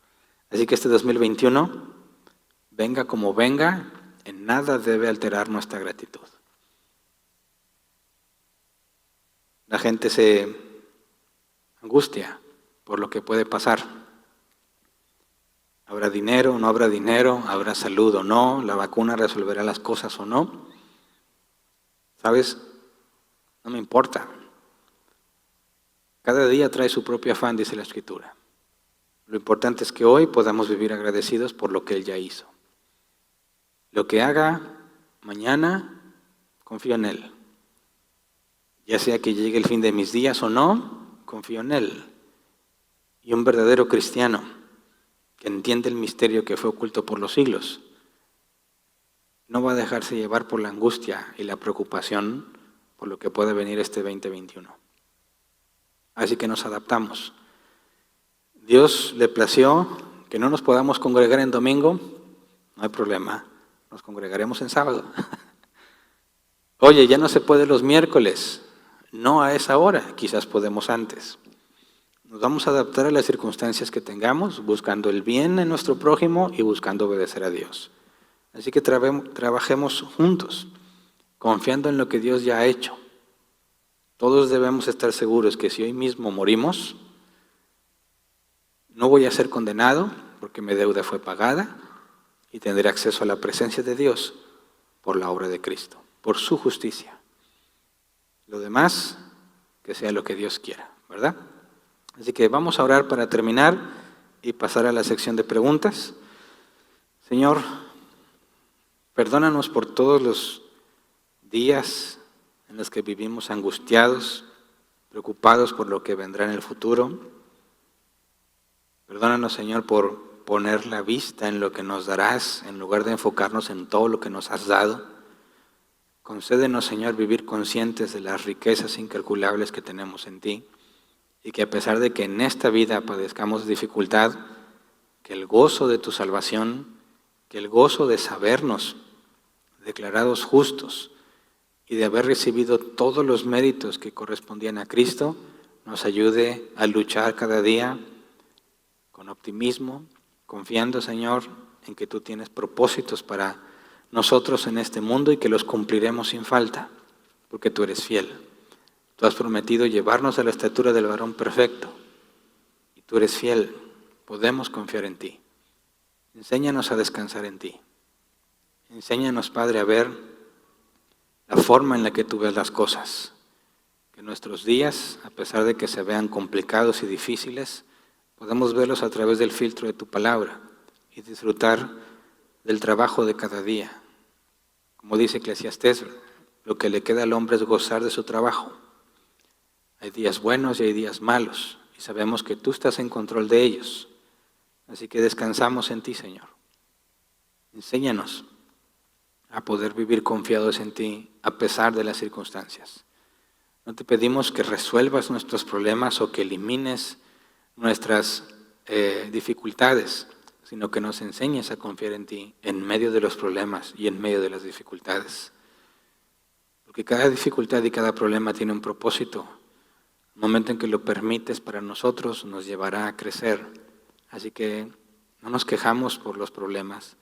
Así que este 2021, venga como venga, en nada debe alterar nuestra gratitud. La gente se angustia por lo que puede pasar. ¿Habrá dinero o no habrá dinero? ¿Habrá salud o no? ¿La vacuna resolverá las cosas o no? ¿Sabes? No me importa. Cada día trae su propio afán, dice la Escritura. Lo importante es que hoy podamos vivir agradecidos por lo que Él ya hizo. Lo que haga mañana, confío en Él. Ya sea que llegue el fin de mis días o no, confío en Él. Y un verdadero cristiano que entiende el misterio que fue oculto por los siglos, no va a dejarse llevar por la angustia y la preocupación por lo que puede venir este 2021. Así que nos adaptamos. Dios le plació que no nos podamos congregar en domingo, no hay problema, nos congregaremos en sábado. Oye, ya no se puede los miércoles, no a esa hora, quizás podemos antes. Nos vamos a adaptar a las circunstancias que tengamos, buscando el bien en nuestro prójimo y buscando obedecer a Dios. Así que trabajemos juntos, confiando en lo que Dios ya ha hecho. Todos debemos estar seguros que si hoy mismo morimos, no voy a ser condenado porque mi deuda fue pagada y tendré acceso a la presencia de Dios por la obra de Cristo, por su justicia. Lo demás, que sea lo que Dios quiera, ¿verdad? Así que vamos a orar para terminar y pasar a la sección de preguntas. Señor, Perdónanos por todos los días en los que vivimos angustiados, preocupados por lo que vendrá en el futuro. Perdónanos, Señor, por poner la vista en lo que nos darás, en lugar de enfocarnos en todo lo que nos has dado. Concédenos, Señor, vivir conscientes de las riquezas incalculables que tenemos en ti, y que a pesar de que en esta vida padezcamos dificultad, que el gozo de tu salvación, que el gozo de sabernos declarados justos y de haber recibido todos los méritos que correspondían a Cristo, nos ayude a luchar cada día con optimismo, confiando, Señor, en que tú tienes propósitos para nosotros en este mundo y que los cumpliremos sin falta, porque tú eres fiel. Tú has prometido llevarnos a la estatura del varón perfecto, y tú eres fiel. Podemos confiar en ti. Enséñanos a descansar en ti. Enséñanos, Padre, a ver la forma en la que tú ves las cosas. Que nuestros días, a pesar de que se vean complicados y difíciles, podamos verlos a través del filtro de tu palabra y disfrutar del trabajo de cada día. Como dice Eclesiastés, lo que le queda al hombre es gozar de su trabajo. Hay días buenos y hay días malos, y sabemos que tú estás en control de ellos. Así que descansamos en ti, Señor. Enséñanos a poder vivir confiados en ti a pesar de las circunstancias. No te pedimos que resuelvas nuestros problemas o que elimines nuestras dificultades, sino que nos enseñes a confiar en ti en medio de los problemas y en medio de las dificultades. Porque cada dificultad y cada problema tiene un propósito. El momento en que lo permites para nosotros nos llevará a crecer. Así que no nos quejamos por los problemas,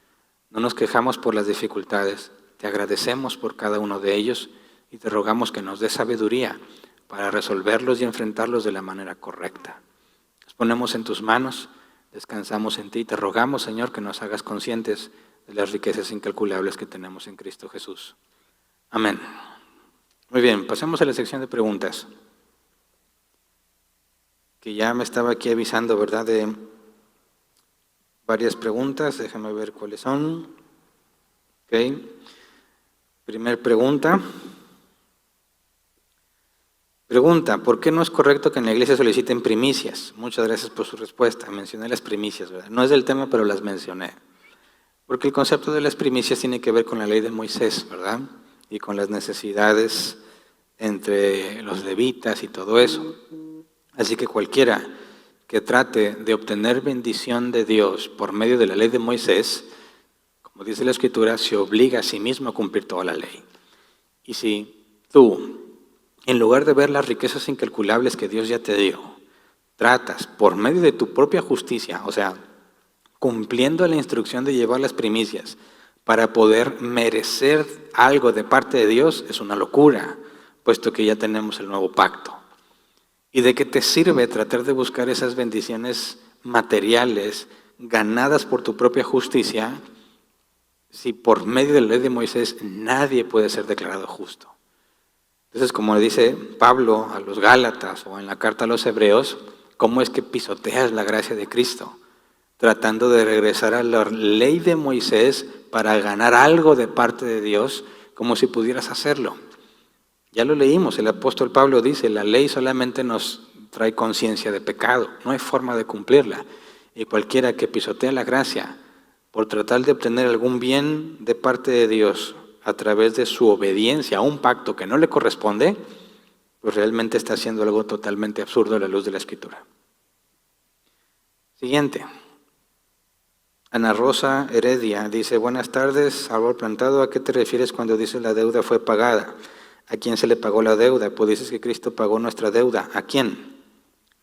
no nos quejamos por las dificultades. Te agradecemos por cada uno de ellos y te rogamos que nos des sabiduría para resolverlos y enfrentarlos de la manera correcta. Nos ponemos en tus manos, descansamos en ti y te rogamos, Señor, que nos hagas conscientes de las riquezas incalculables que tenemos en Cristo Jesús. Amén. Muy bien, pasemos a la sección de preguntas. Que ya me estaba aquí avisando, ¿verdad?, de varias preguntas. Déjame ver cuáles son. Ok. Primer pregunta. Pregunta, ¿por qué no es correcto que en la iglesia soliciten primicias? Muchas gracias por su respuesta. Mencioné las primicias, ¿verdad? No es del tema, pero las mencioné. Porque el concepto de las primicias tiene que ver con la ley de Moisés, ¿verdad? Y con las necesidades entre los levitas y todo eso. Así que cualquiera que trate de obtener bendición de Dios por medio de la ley de Moisés, como dice la Escritura, se obliga a sí mismo a cumplir toda la ley. Y si tú, en lugar de ver las riquezas incalculables que Dios ya te dio, tratas por medio de tu propia justicia, o sea, cumpliendo la instrucción de llevar las primicias para poder merecer algo de parte de Dios, es una locura, puesto que ya tenemos el nuevo pacto. ¿Y de qué te sirve tratar de buscar esas bendiciones materiales ganadas por tu propia justicia si por medio de la ley de Moisés nadie puede ser declarado justo? Entonces, como le dice Pablo a los Gálatas o en la carta a los Hebreos, ¿cómo es que pisoteas la gracia de Cristo? Tratando de regresar a la ley de Moisés para ganar algo de parte de Dios, como si pudieras hacerlo. Ya lo leímos, el apóstol Pablo dice, la ley solamente nos trae conciencia de pecado, no hay forma de cumplirla. Y cualquiera que pisotea la gracia por tratar de obtener algún bien de parte de Dios a través de su obediencia a un pacto que no le corresponde, pues realmente está haciendo algo totalmente absurdo a la luz de la Escritura. Siguiente. Ana Rosa Heredia dice, buenas tardes, árbol plantado, ¿a qué te refieres cuando dices la deuda fue pagada? ¿A quién se le pagó la deuda? Pues dices que Cristo pagó nuestra deuda. ¿A quién?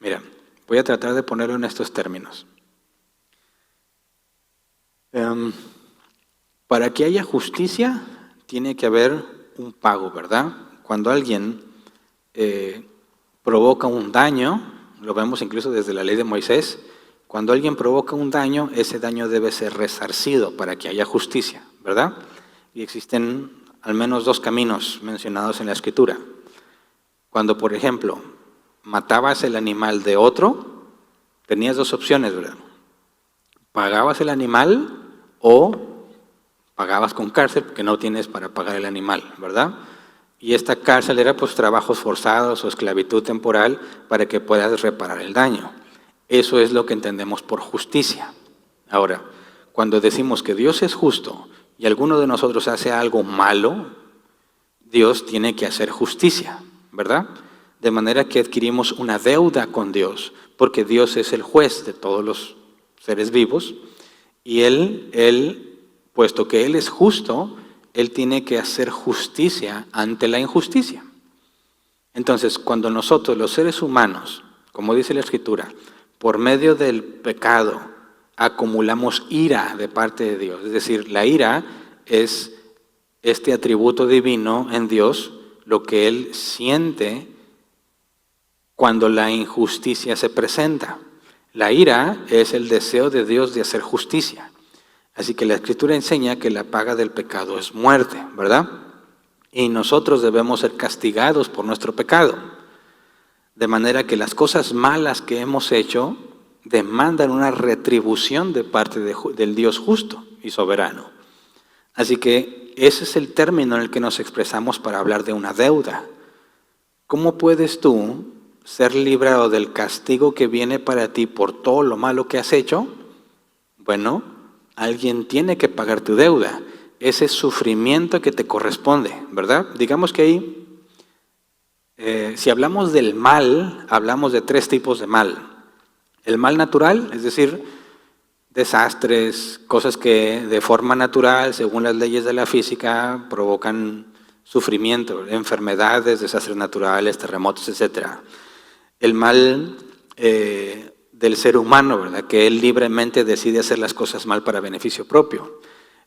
Mira, voy a tratar de ponerlo en estos términos. Para que haya justicia, tiene que haber un pago, ¿verdad? Cuando alguien provoca un daño, lo vemos incluso desde la ley de Moisés, cuando alguien provoca un daño, ese daño debe ser resarcido para que haya justicia, ¿verdad? Y existen al menos dos caminos mencionados en la Escritura. Cuando, por ejemplo, matabas el animal de otro, tenías dos opciones, ¿verdad? Pagabas el animal o pagabas con cárcel porque no tienes para pagar el animal, ¿verdad? Y esta cárcel era pues trabajos forzados o esclavitud temporal para que puedas reparar el daño. Eso es lo que entendemos por justicia. Ahora, cuando decimos que Dios es justo y alguno de nosotros hace algo malo, Dios tiene que hacer justicia, ¿verdad? De manera que adquirimos una deuda con Dios, porque Dios es el juez de todos los seres vivos, y Él, puesto que Él es justo, Él tiene que hacer justicia ante la injusticia. Entonces, cuando nosotros, los seres humanos, como dice la Escritura, por medio del pecado, acumulamos ira de parte de Dios, es decir, la ira es este atributo divino en Dios, lo que Él siente cuando la injusticia se presenta. La ira es el deseo de Dios de hacer justicia. Así que la Escritura enseña que la paga del pecado es muerte, ¿verdad? Y nosotros debemos ser castigados por nuestro pecado. De manera que las cosas malas que hemos hecho demandan una retribución de parte del Dios justo y soberano. Así que ese es el término en el que nos expresamos para hablar de una deuda. ¿Cómo puedes tú ser librado del castigo que viene para ti por todo lo malo que has hecho? Bueno, alguien tiene que pagar tu deuda, ese sufrimiento que te corresponde, ¿verdad? Digamos que ahí, si hablamos del mal, hablamos de 3 tipos de mal. El mal natural, es decir, desastres, cosas que de forma natural, según las leyes de la física, provocan sufrimiento, enfermedades, desastres naturales, terremotos, etc. El mal del ser humano, ¿verdad? Que él libremente decide hacer las cosas mal para beneficio propio.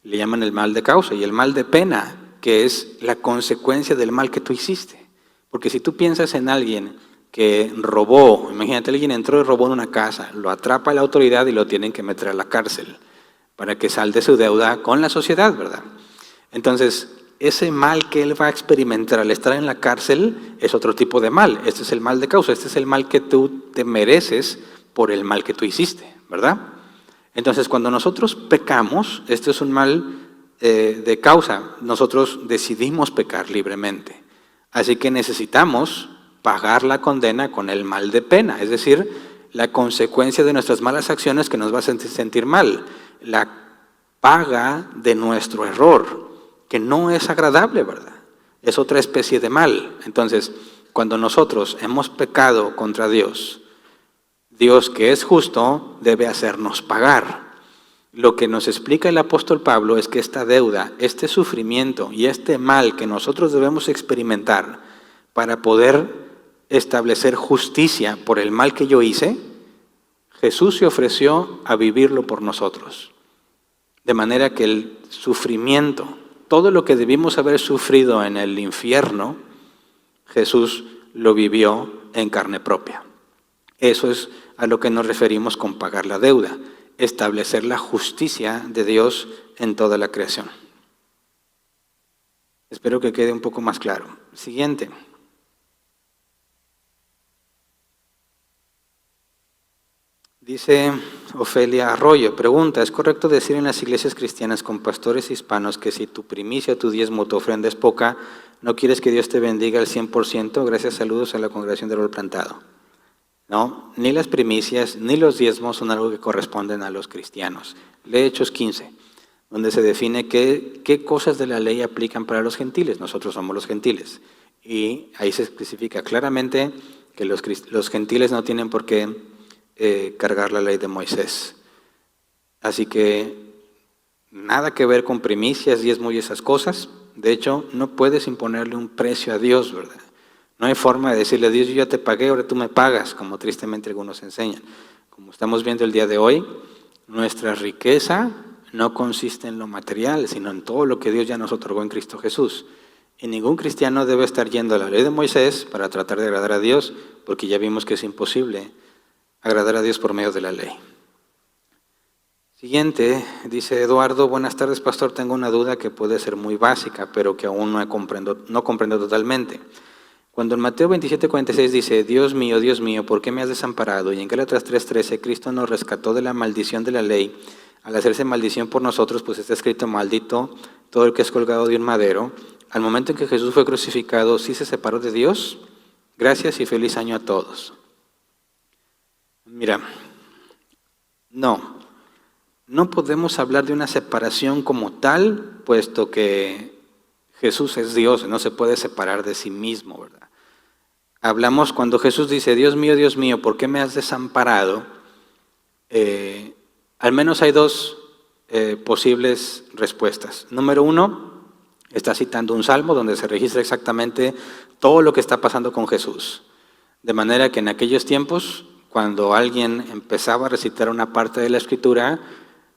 Le llaman el mal de causa. Y el mal de pena, que es la consecuencia del mal que tú hiciste. Porque si tú piensas en alguien que robó, imagínate, alguien entró y robó en una casa, lo atrapa la autoridad y lo tienen que meter a la cárcel para que salde su deuda con la sociedad, ¿verdad? Entonces, ese mal que él va a experimentar al estar en la cárcel es otro tipo de mal. Este es el mal de causa, este es el mal que tú te mereces por el mal que tú hiciste, ¿verdad? Entonces, cuando nosotros pecamos, este es un mal de causa. Nosotros decidimos pecar libremente. Así que necesitamos pagar la condena con el mal de pena, es decir, la consecuencia de nuestras malas acciones que nos va a sentir mal, la paga de nuestro error, que no es agradable, ¿verdad? Es otra especie de mal. Entonces, cuando nosotros hemos pecado contra Dios, Dios que es justo debe hacernos pagar. Lo que nos explica el apóstol Pablo es que esta deuda, este sufrimiento y este mal que nosotros debemos experimentar para poder establecer justicia por el mal que yo hice, Jesús se ofreció a vivirlo por nosotros. De manera que el sufrimiento, todo lo que debimos haber sufrido en el infierno, Jesús lo vivió en carne propia. Eso es a lo que nos referimos con pagar la deuda, establecer la justicia de Dios en toda la creación. Espero que quede un poco más claro. Siguiente. Dice Ofelia Arroyo, pregunta, ¿es correcto decir en las iglesias cristianas con pastores hispanos que si tu primicia o tu diezmo, tu ofrenda es poca, no quieres que Dios te bendiga al 100%? Gracias, saludos a la congregación de Árbol Plantado. No, ni las primicias ni los diezmos son algo que corresponden a los cristianos. Lee Hechos 15, donde se define qué cosas de la ley aplican para los gentiles. Nosotros somos los gentiles. Y ahí se especifica claramente que los gentiles no tienen por qué cargar la ley de Moisés. Así que nada que ver con primicias, diezmo y esas cosas. De hecho, no puedes imponerle un precio a Dios, ¿verdad? No hay forma de decirle a Dios, yo ya te pagué, ahora tú me pagas, como tristemente algunos enseñan. Como estamos viendo el día de hoy, nuestra riqueza no consiste en lo material, sino en todo lo que Dios ya nos otorgó en Cristo Jesús. Y ningún cristiano debe estar yendo a la ley de Moisés para tratar de agradar a Dios, porque ya vimos que es imposible agradar a Dios por medio de la ley. Siguiente, dice Eduardo, buenas tardes, pastor, tengo una duda que puede ser muy básica, pero que aún no comprendo totalmente. Cuando en Mateo 27:46 dice, Dios mío, ¿por qué me has desamparado? Y en Gálatas 3:13, Cristo nos rescató de la maldición de la ley al hacerse maldición por nosotros, pues está escrito: maldito todo el que es colgado de un madero. Al momento en que Jesús fue crucificado, ¿sí se separó de Dios? Gracias y feliz año a todos. Mira, no podemos hablar de una separación como tal, puesto que Jesús es Dios, no se puede separar de sí mismo, ¿verdad? Hablamos cuando Jesús dice: Dios mío, ¿por qué me has desamparado? Al menos hay dos posibles respuestas. Número uno, está citando un salmo donde se registra exactamente todo lo que está pasando con Jesús. De manera que en aquellos tiempos, cuando alguien empezaba a recitar una parte de la Escritura,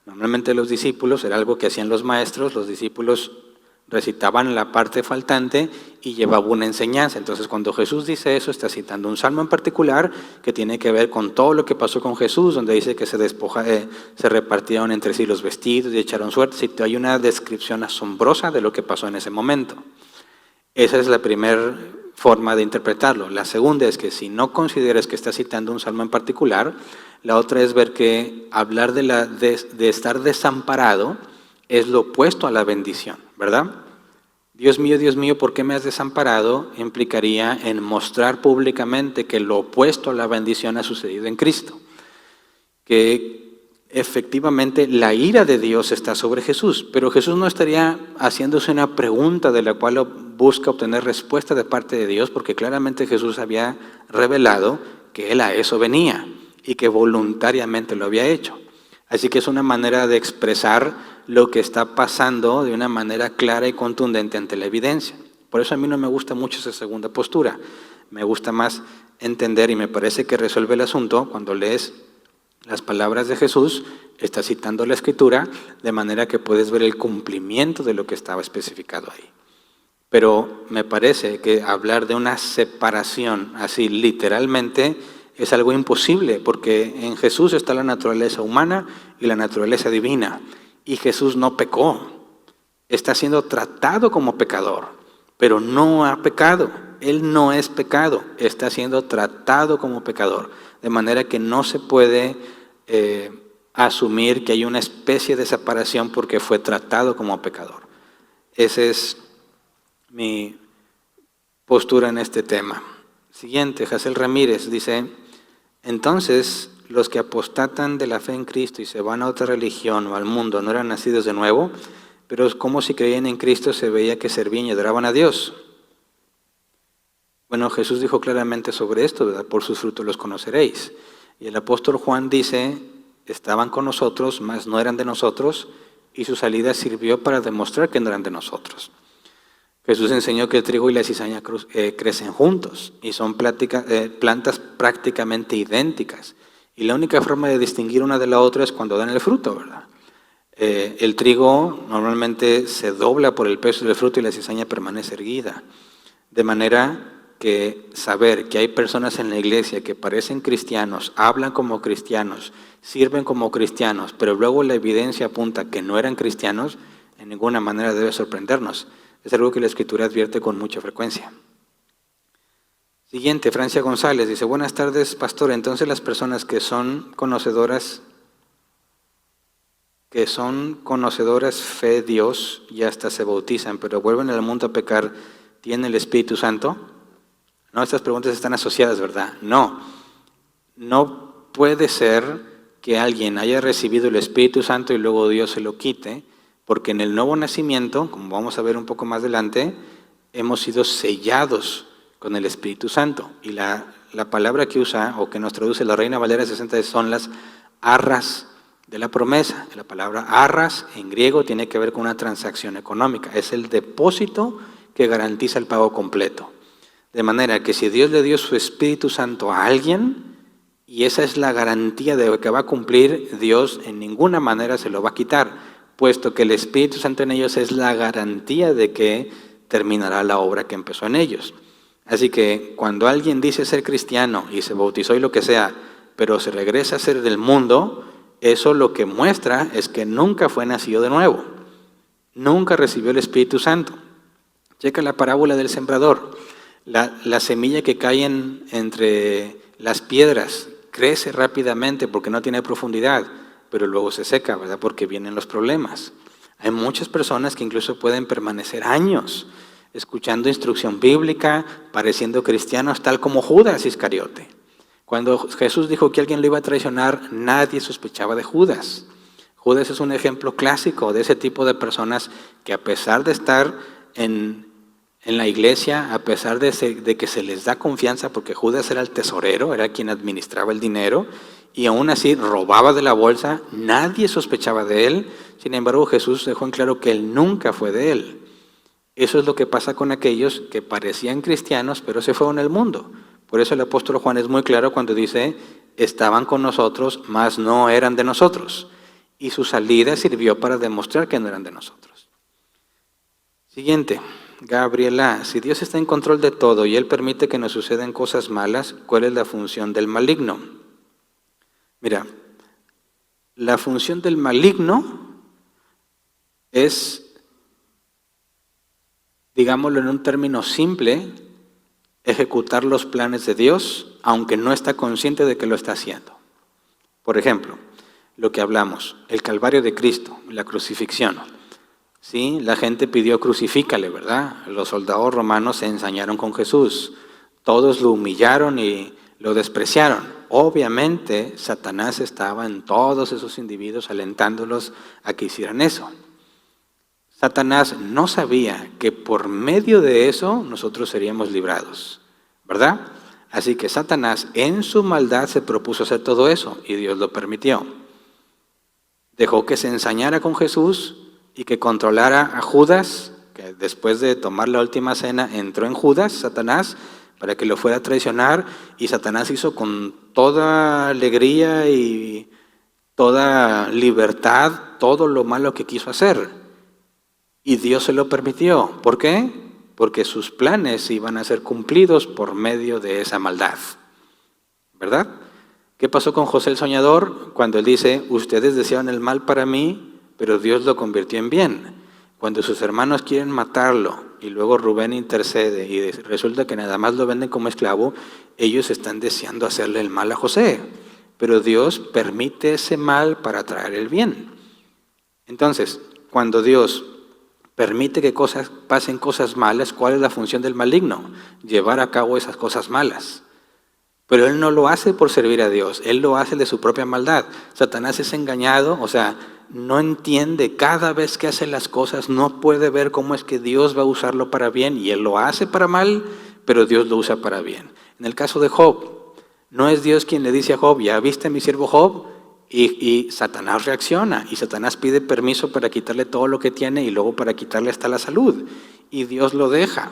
normalmente los discípulos, era algo que hacían los maestros, los discípulos recitaban la parte faltante y llevaba una enseñanza. Entonces, cuando Jesús dice eso, está citando un salmo en particular que tiene que ver con todo lo que pasó con Jesús, donde dice que se repartieron entre sí los vestidos y echaron suertes. Hay una descripción asombrosa de lo que pasó en ese momento. Esa es la primera forma de interpretarlo. La segunda es que si no consideras que está citando un salmo en particular, la otra es ver que hablar de estar desamparado es lo opuesto a la bendición, ¿verdad? Dios mío, ¿por qué me has desamparado? Implicaría en mostrar públicamente que lo opuesto a la bendición ha sucedido en Cristo. Que efectivamente la ira de Dios está sobre Jesús, pero Jesús no estaría haciéndose una pregunta de la cual busca obtener respuesta de parte de Dios, porque claramente Jesús había revelado que Él a eso venía y que voluntariamente lo había hecho. Así que es una manera de expresar lo que está pasando de una manera clara y contundente ante la evidencia. Por eso a mí no me gusta mucho esa segunda postura. Me gusta más entender, y me parece que resuelve el asunto cuando lees las palabras de Jesús, está citando la Escritura, de manera que puedes ver el cumplimiento de lo que estaba especificado ahí. Pero me parece que hablar de una separación así literalmente es algo imposible, porque en Jesús está la naturaleza humana y la naturaleza divina, y Jesús no pecó. Está siendo tratado como pecador, pero no ha pecado. Él no es pecado, está siendo tratado como pecador, de manera que no se puede asumir que hay una especie de separación porque fue tratado como pecador. Esa es mi postura en este tema. Siguiente, Jaciel Ramírez dice: entonces, los que apostatan de la fe en Cristo y se van a otra religión o al mundo no eran nacidos de nuevo, pero es como si creían en Cristo, se veía que servían y adoraban a Dios. Bueno, Jesús dijo claramente sobre esto, ¿verdad? Por sus frutos los conoceréis. Y el apóstol Juan dice: estaban con nosotros, mas no eran de nosotros, y su salida sirvió para demostrar que no eran de nosotros. Jesús enseñó que el trigo y la cizaña crecen juntos y son plantas prácticamente idénticas. Y la única forma de distinguir una de la otra es cuando dan el fruto, ¿verdad? El trigo normalmente se dobla por el peso del fruto y la cizaña permanece erguida. De manera que saber que hay personas en la iglesia que parecen cristianos, hablan como cristianos, sirven como cristianos, pero luego la evidencia apunta que no eran cristianos, en ninguna manera debe sorprendernos. Es algo que la Escritura advierte con mucha frecuencia. Siguiente, Francia González dice: buenas tardes, pastor. Entonces las personas que son conocedoras fe de Dios y hasta se bautizan, pero vuelven al mundo a pecar, ¿tienen el Espíritu Santo? No, estas preguntas están asociadas, ¿verdad? No puede ser que alguien haya recibido el Espíritu Santo y luego Dios se lo quite, porque en el nuevo nacimiento, como vamos a ver un poco más adelante, hemos sido sellados con el Espíritu Santo. Y la palabra que usa, o que nos traduce la Reina Valera 60, son las arras de la promesa. La palabra arras en griego tiene que ver con una transacción económica. Es el depósito que garantiza el pago completo. De manera que si Dios le dio su Espíritu Santo a alguien, y esa es la garantía de que va a cumplir, Dios en ninguna manera se lo va a quitar, puesto que el Espíritu Santo en ellos es la garantía de que terminará la obra que empezó en ellos. Así que cuando alguien dice ser cristiano y se bautizó y lo que sea, pero se regresa a ser del mundo, eso lo que muestra es que nunca fue nacido de nuevo, nunca recibió el Espíritu Santo. Checa la parábola del sembrador. La semilla que cae entre las piedras crece rápidamente porque no tiene profundidad. pero luego se seca, ¿verdad? Porque vienen los problemas. Hay muchas personas que incluso pueden permanecer años escuchando instrucción bíblica, pareciendo cristianos, tal como Judas Iscariote. Cuando Jesús dijo que alguien lo iba a traicionar, nadie sospechaba de Judas. Judas es un ejemplo clásico de ese tipo de personas que, a pesar de estar en la iglesia, a pesar de que se les da confianza, porque Judas era el tesorero, era quien administraba el dinero, y aún así robaba de la bolsa, nadie sospechaba de él. Sin embargo, Jesús dejó en claro que él nunca fue de él. Eso es lo que pasa con aquellos que parecían cristianos, pero se fueron al mundo. Por eso el apóstol Juan es muy claro cuando dice, estaban con nosotros, mas no eran de nosotros. Y su salida sirvió para demostrar que no eran de nosotros. Siguiente, Gabriela, si Dios está en control de todo y Él permite que nos sucedan cosas malas, ¿cuál es la función del maligno? Mira, la función del maligno es, digámoslo en un término simple, ejecutar los planes de Dios, aunque no está consciente de que lo está haciendo. Por ejemplo, lo que hablamos, el Calvario de Cristo, la crucifixión. Sí, la gente pidió crucifícale, ¿verdad? Los soldados romanos se ensañaron con Jesús. Todos lo humillaron y lo despreciaron. Obviamente, Satanás estaba en todos esos individuos alentándolos a que hicieran eso. Satanás no sabía que por medio de eso nosotros seríamos librados, ¿verdad? Así que Satanás en su maldad se propuso hacer todo eso y Dios lo permitió. Dejó que se ensañara con Jesús y que controlara a Judas, que después de tomar la última cena entró en Judas, Satanás, para que lo fuera a traicionar, y Satanás hizo con toda alegría y toda libertad todo lo malo que quiso hacer. Y Dios se lo permitió. ¿Por qué? Porque sus planes iban a ser cumplidos por medio de esa maldad. ¿Verdad? ¿Qué pasó con José el soñador? Cuando él dice, ustedes deseaban el mal para mí, pero Dios lo convirtió en bien. Cuando sus hermanos quieren matarlo y luego Rubén intercede y resulta que nada más lo venden como esclavo, ellos están deseando hacerle el mal a José. Pero Dios permite ese mal para traer el bien. Entonces, cuando Dios permite que pasen cosas malas, ¿cuál es la función del maligno? Llevar a cabo esas cosas malas. Pero él no lo hace por servir a Dios, él lo hace de su propia maldad. Satanás es engañado, o sea, no entiende, cada vez que hace las cosas no puede ver cómo es que Dios va a usarlo para bien, y él lo hace para mal, pero Dios lo usa para bien. En el caso de Job, no es Dios quien le dice a Job, ¿ya viste a mi siervo Job? Y Satanás reacciona, y Satanás pide permiso para quitarle todo lo que tiene y luego para quitarle hasta la salud, y Dios lo deja.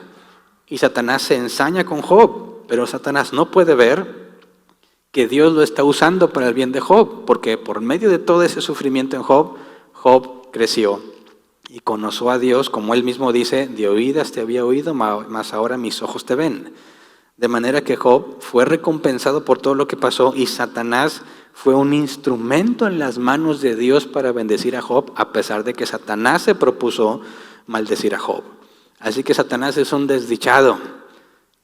Y Satanás se ensaña con Job, pero Satanás no puede ver que Dios lo está usando para el bien de Job, porque por medio de todo ese sufrimiento en Job, Job creció y conoció a Dios, como él mismo dice, de oídas te había oído, mas ahora mis ojos te ven. De manera que Job fue recompensado por todo lo que pasó, y Satanás fue un instrumento en las manos de Dios para bendecir a Job, a pesar de que Satanás se propuso maldecir a Job. Así que Satanás es un desdichado,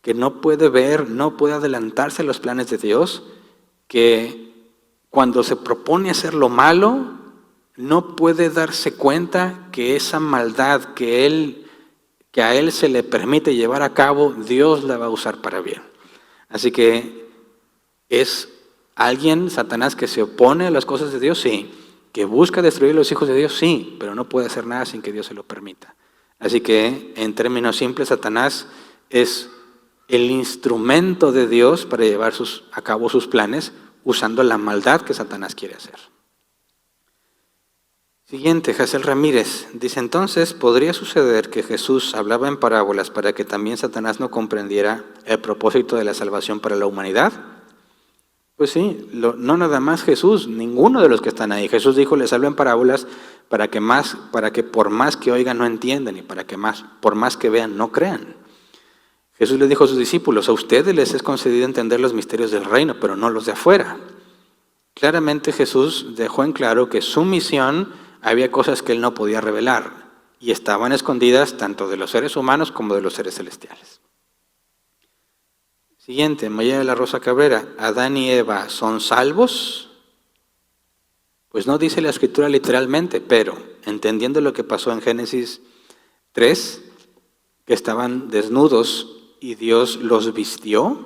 que no puede ver, no puede adelantarse a los planes de Dios, que cuando se propone hacer lo malo, no puede darse cuenta que esa maldad que a él se le permite llevar a cabo, Dios la va a usar para bien. Así que es alguien, Satanás, que se opone a las cosas de Dios, sí, que busca destruir a los hijos de Dios, sí, pero no puede hacer nada sin que Dios se lo permita. Así que, en términos simples, Satanás es el instrumento de Dios para llevar a cabo sus planes, usando la maldad que Satanás quiere hacer. Siguiente, Jaciel Ramírez dice, entonces, ¿podría suceder que Jesús hablaba en parábolas para que también Satanás no comprendiera el propósito de la salvación para la humanidad? Pues sí, no nada más Jesús, ninguno de los que están ahí. Jesús dijo, les hablo en parábolas para que por más que oigan no entiendan, y para que por más que vean no crean. Jesús le dijo a sus discípulos, a ustedes les es concedido entender los misterios del reino, pero no los de afuera. Claramente Jesús dejó en claro que su misión, había cosas que él no podía revelar, y estaban escondidas tanto de los seres humanos como de los seres celestiales. Siguiente, María de la Rosa Cabrera, ¿Adán y Eva son salvos? Pues no dice la Escritura literalmente, pero entendiendo lo que pasó en Génesis 3, que estaban desnudos y Dios los vistió,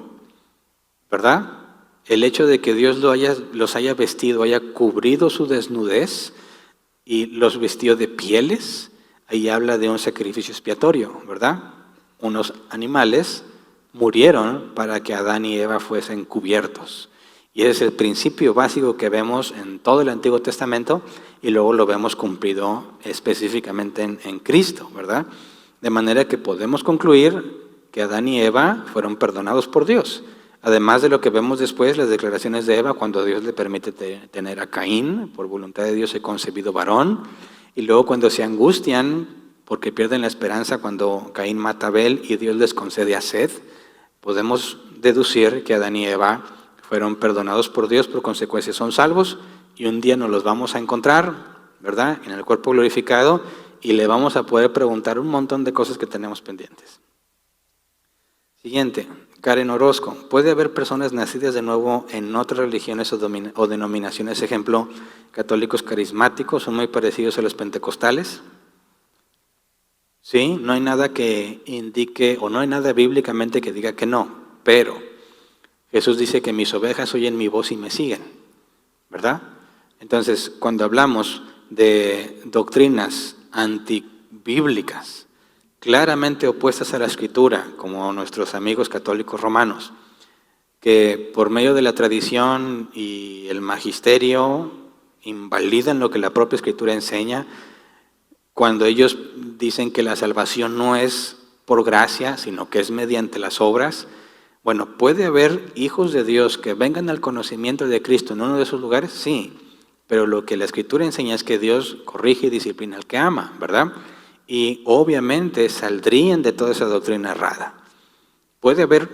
¿verdad? El hecho de que Dios los haya vestido, haya cubrido su desnudez y los vistió de pieles, ahí habla de un sacrificio expiatorio, ¿verdad? Unos animales murieron para que Adán y Eva fuesen cubiertos. Y ese es el principio básico que vemos en todo el Antiguo Testamento y luego lo vemos cumplido específicamente en Cristo, ¿verdad? De manera que podemos concluir que Adán y Eva fueron perdonados por Dios. Además de lo que vemos después, las declaraciones de Eva, cuando Dios le permite tener a Caín, por voluntad de Dios he concebido varón, y luego cuando se angustian porque pierden la esperanza cuando Caín mata a Abel y Dios les concede a Seth, podemos deducir que Adán y Eva fueron perdonados por Dios, por consecuencia son salvos, y un día nos los vamos a encontrar, ¿verdad?, en el cuerpo glorificado, y le vamos a poder preguntar un montón de cosas que tenemos pendientes. Siguiente, Karen Orozco. ¿Puede haber personas nacidas de nuevo en otras religiones o denominaciones, ejemplo, católicos carismáticos, son muy parecidos a los pentecostales? Sí, no hay nada que indique, o no hay nada bíblicamente que diga que no, pero Jesús dice que mis ovejas oyen mi voz y me siguen, ¿verdad? Entonces, cuando hablamos de doctrinas antibíblicas, claramente opuestas a la Escritura, como nuestros amigos católicos romanos, que por medio de la tradición y el magisterio invalidan lo que la propia Escritura enseña, cuando ellos dicen que la salvación no es por gracia, sino que es mediante las obras. Bueno, ¿puede haber hijos de Dios que vengan al conocimiento de Cristo en uno de esos lugares? Sí, pero lo que la Escritura enseña es que Dios corrige y disciplina al que ama, ¿verdad? Y obviamente saldrían de toda esa doctrina errada. Puede haber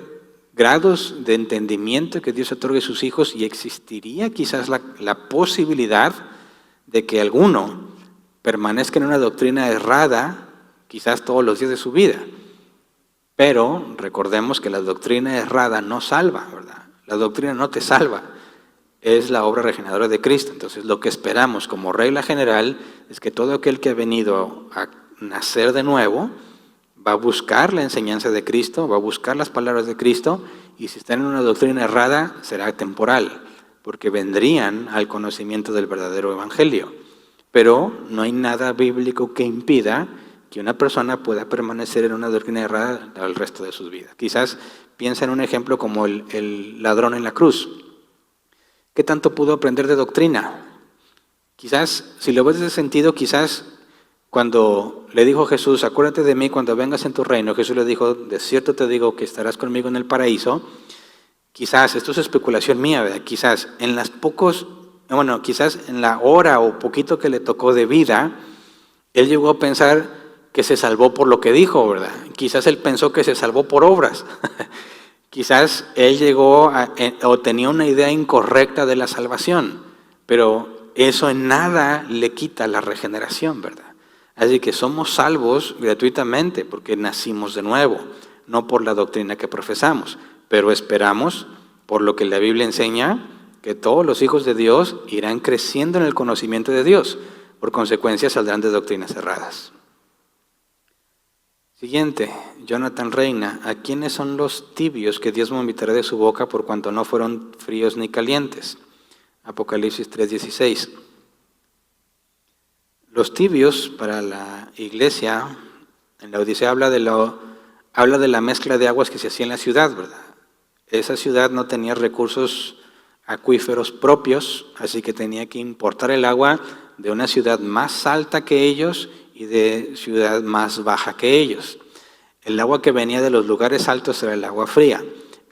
grados de entendimiento que Dios otorgue a sus hijos y existiría quizás la posibilidad de que alguno permanezca en una doctrina errada quizás todos los días de su vida. Pero recordemos que la doctrina errada no salva, ¿verdad? La doctrina no te salva, es la obra regeneradora de Cristo. Entonces lo que esperamos como regla general es que todo aquel que ha venido a nacer de nuevo va a buscar la enseñanza de Cristo, va a buscar las palabras de Cristo, y si están en una doctrina errada será temporal, porque vendrían al conocimiento del verdadero evangelio. Pero no hay nada bíblico que impida que una persona pueda permanecer en una doctrina errada el resto de sus vidas. Quizás piensa en un ejemplo como el ladrón en la cruz. ¿Qué tanto pudo aprender de doctrina? Quizás, si lo ves en ese sentido, quizás cuando le dijo Jesús, acuérdate de mí cuando vengas en tu reino, Jesús le dijo, de cierto te digo que estarás conmigo en el paraíso. Quizás, esto es especulación mía, ¿verdad? Quizás quizás en la hora o poquito que le tocó de vida, él llegó a pensar que se salvó por lo que dijo, ¿verdad? Quizás él pensó que se salvó por obras. Quizás él llegó o tenía una idea incorrecta de la salvación, pero eso en nada le quita la regeneración, ¿verdad? Así que somos salvos gratuitamente porque nacimos de nuevo, no por la doctrina que profesamos, pero esperamos, por lo que la Biblia enseña, que todos los hijos de Dios irán creciendo en el conocimiento de Dios. Por consecuencia saldrán de doctrinas erradas. Siguiente, Jonathan Reina. ¿A quiénes son los tibios que Dios vomitará de su boca por cuanto no fueron fríos ni calientes? Apocalipsis 3:16. Los tibios para la iglesia, en la Odisea habla de la mezcla de aguas que se hacía en la ciudad, ¿verdad? Esa ciudad no tenía recursos acuíferos propios, así que tenía que importar el agua de una ciudad más alta que ellos y de ciudad más baja que ellos. El agua que venía de los lugares altos era el agua fría,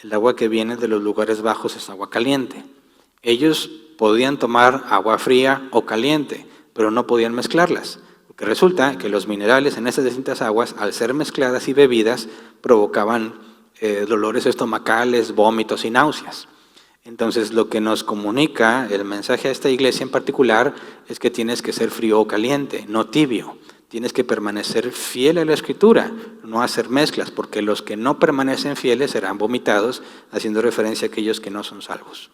el agua que viene de los lugares bajos es agua caliente. Ellos podían tomar agua fría o caliente, pero no podían mezclarlas, porque resulta que los minerales en esas distintas aguas, al ser mezcladas y bebidas, provocaban dolores estomacales, vómitos y náuseas. Entonces lo que nos comunica el mensaje a esta iglesia en particular es que tienes que ser frío o caliente, no tibio. Tienes que permanecer fiel a la Escritura, no hacer mezclas, porque los que no permanecen fieles serán vomitados, haciendo referencia a aquellos que no son salvos.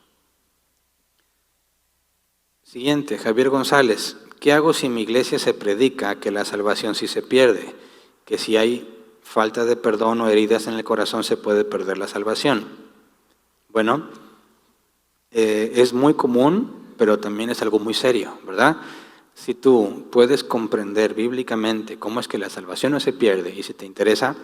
Siguiente, Javier González. ¿Qué hago si en mi iglesia se predica que la salvación sí se pierde? Que si hay falta de perdón o heridas en el corazón se puede perder la salvación. Bueno, es muy común, pero también es algo muy serio, ¿verdad? Si tú puedes comprender bíblicamente cómo es que la salvación no se pierde, y si te interesa,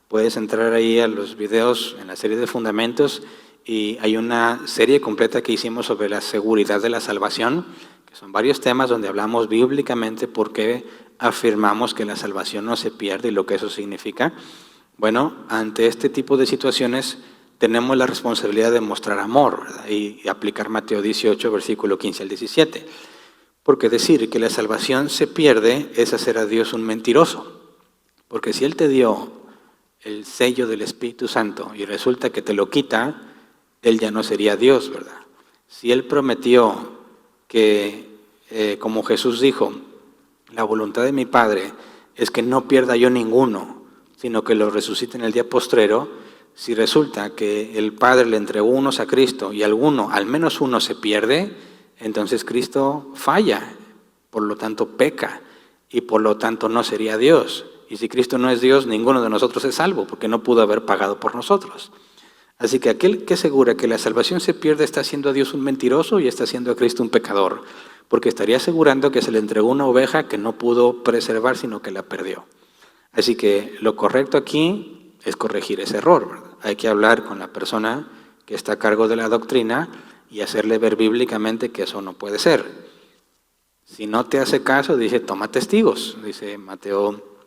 puedes entrar ahí a los videos en la serie de Fundamentos, y hay una serie completa que hicimos sobre la seguridad de la salvación, que son varios temas donde hablamos bíblicamente por qué afirmamos que la salvación no se pierde y lo que eso significa. Bueno, ante este tipo de situaciones tenemos la responsabilidad de mostrar amor, ¿verdad? Y aplicar Mateo 18, versículo 15 al 17. Porque decir que la salvación se pierde es hacer a Dios un mentiroso. Porque si Él te dio el sello del Espíritu Santo y resulta que te lo quita, Él ya no sería Dios, ¿verdad? Si Él prometió que, como Jesús dijo, la voluntad de mi Padre es que no pierda yo ninguno, sino que lo resucite en el día postrero. Si resulta que el Padre le entregó unos a Cristo y alguno, al menos uno, se pierde, entonces Cristo falla, por lo tanto peca, y por lo tanto no sería Dios. Y si Cristo no es Dios, ninguno de nosotros es salvo, porque no pudo haber pagado por nosotros. Así que aquel que asegura que la salvación se pierde está haciendo a Dios un mentiroso y está haciendo a Cristo un pecador, porque estaría asegurando que se le entregó una oveja que no pudo preservar, sino que la perdió. Así que lo correcto aquí es corregir ese error, ¿verdad? Hay que hablar con la persona que está a cargo de la doctrina y hacerle ver bíblicamente que eso no puede ser. Si no te hace caso, dice, toma testigos, dice Mateo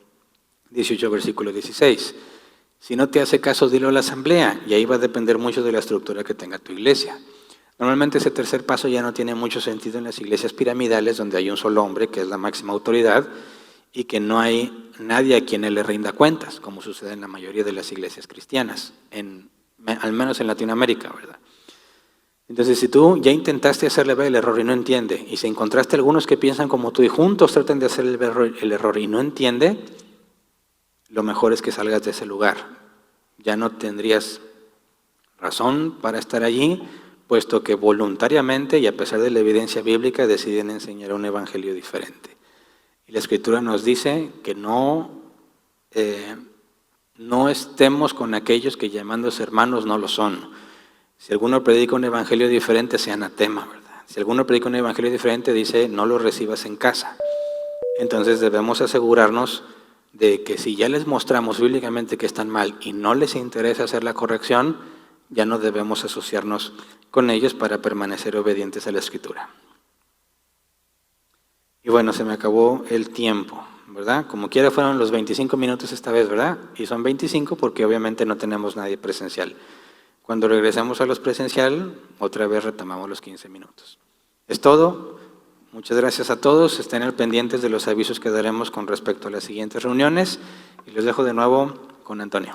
18, versículo 16. Si no te hace caso, dilo a la asamblea, y ahí va a depender mucho de la estructura que tenga tu iglesia. Normalmente ese tercer paso ya no tiene mucho sentido en las iglesias piramidales, donde hay un solo hombre, que es la máxima autoridad, y que no hay nadie a quien él le rinda cuentas, como sucede en la mayoría de las iglesias cristianas, al menos en Latinoamérica, ¿verdad? Entonces, si tú ya intentaste hacerle ver el error y no entiende, y si encontraste algunos que piensan como tú y juntos tratan de hacer el error y no entiende, lo mejor es que salgas de ese lugar. Ya no tendrías razón para estar allí, puesto que voluntariamente y a pesar de la evidencia bíblica deciden enseñar un evangelio diferente. Y la Escritura nos dice que no estemos con aquellos que llamándose hermanos no lo son. Si alguno predica un evangelio diferente, sea anatema, ¿verdad? Si alguno predica un evangelio diferente, dice, no lo recibas en casa. Entonces debemos asegurarnos de que si ya les mostramos bíblicamente que están mal y no les interesa hacer la corrección, ya no debemos asociarnos con ellos para permanecer obedientes a la Escritura. Y bueno, se me acabó el tiempo, ¿verdad? Como quiera fueron los 25 minutos esta vez, ¿verdad? Y son 25 porque obviamente no tenemos nadie presencial. Cuando regresemos a los presencial, otra vez retomamos los 15 minutos. Es todo. Muchas gracias a todos. Estén al pendientes de los avisos que daremos con respecto a las siguientes reuniones. Y los dejo de nuevo con Antonio.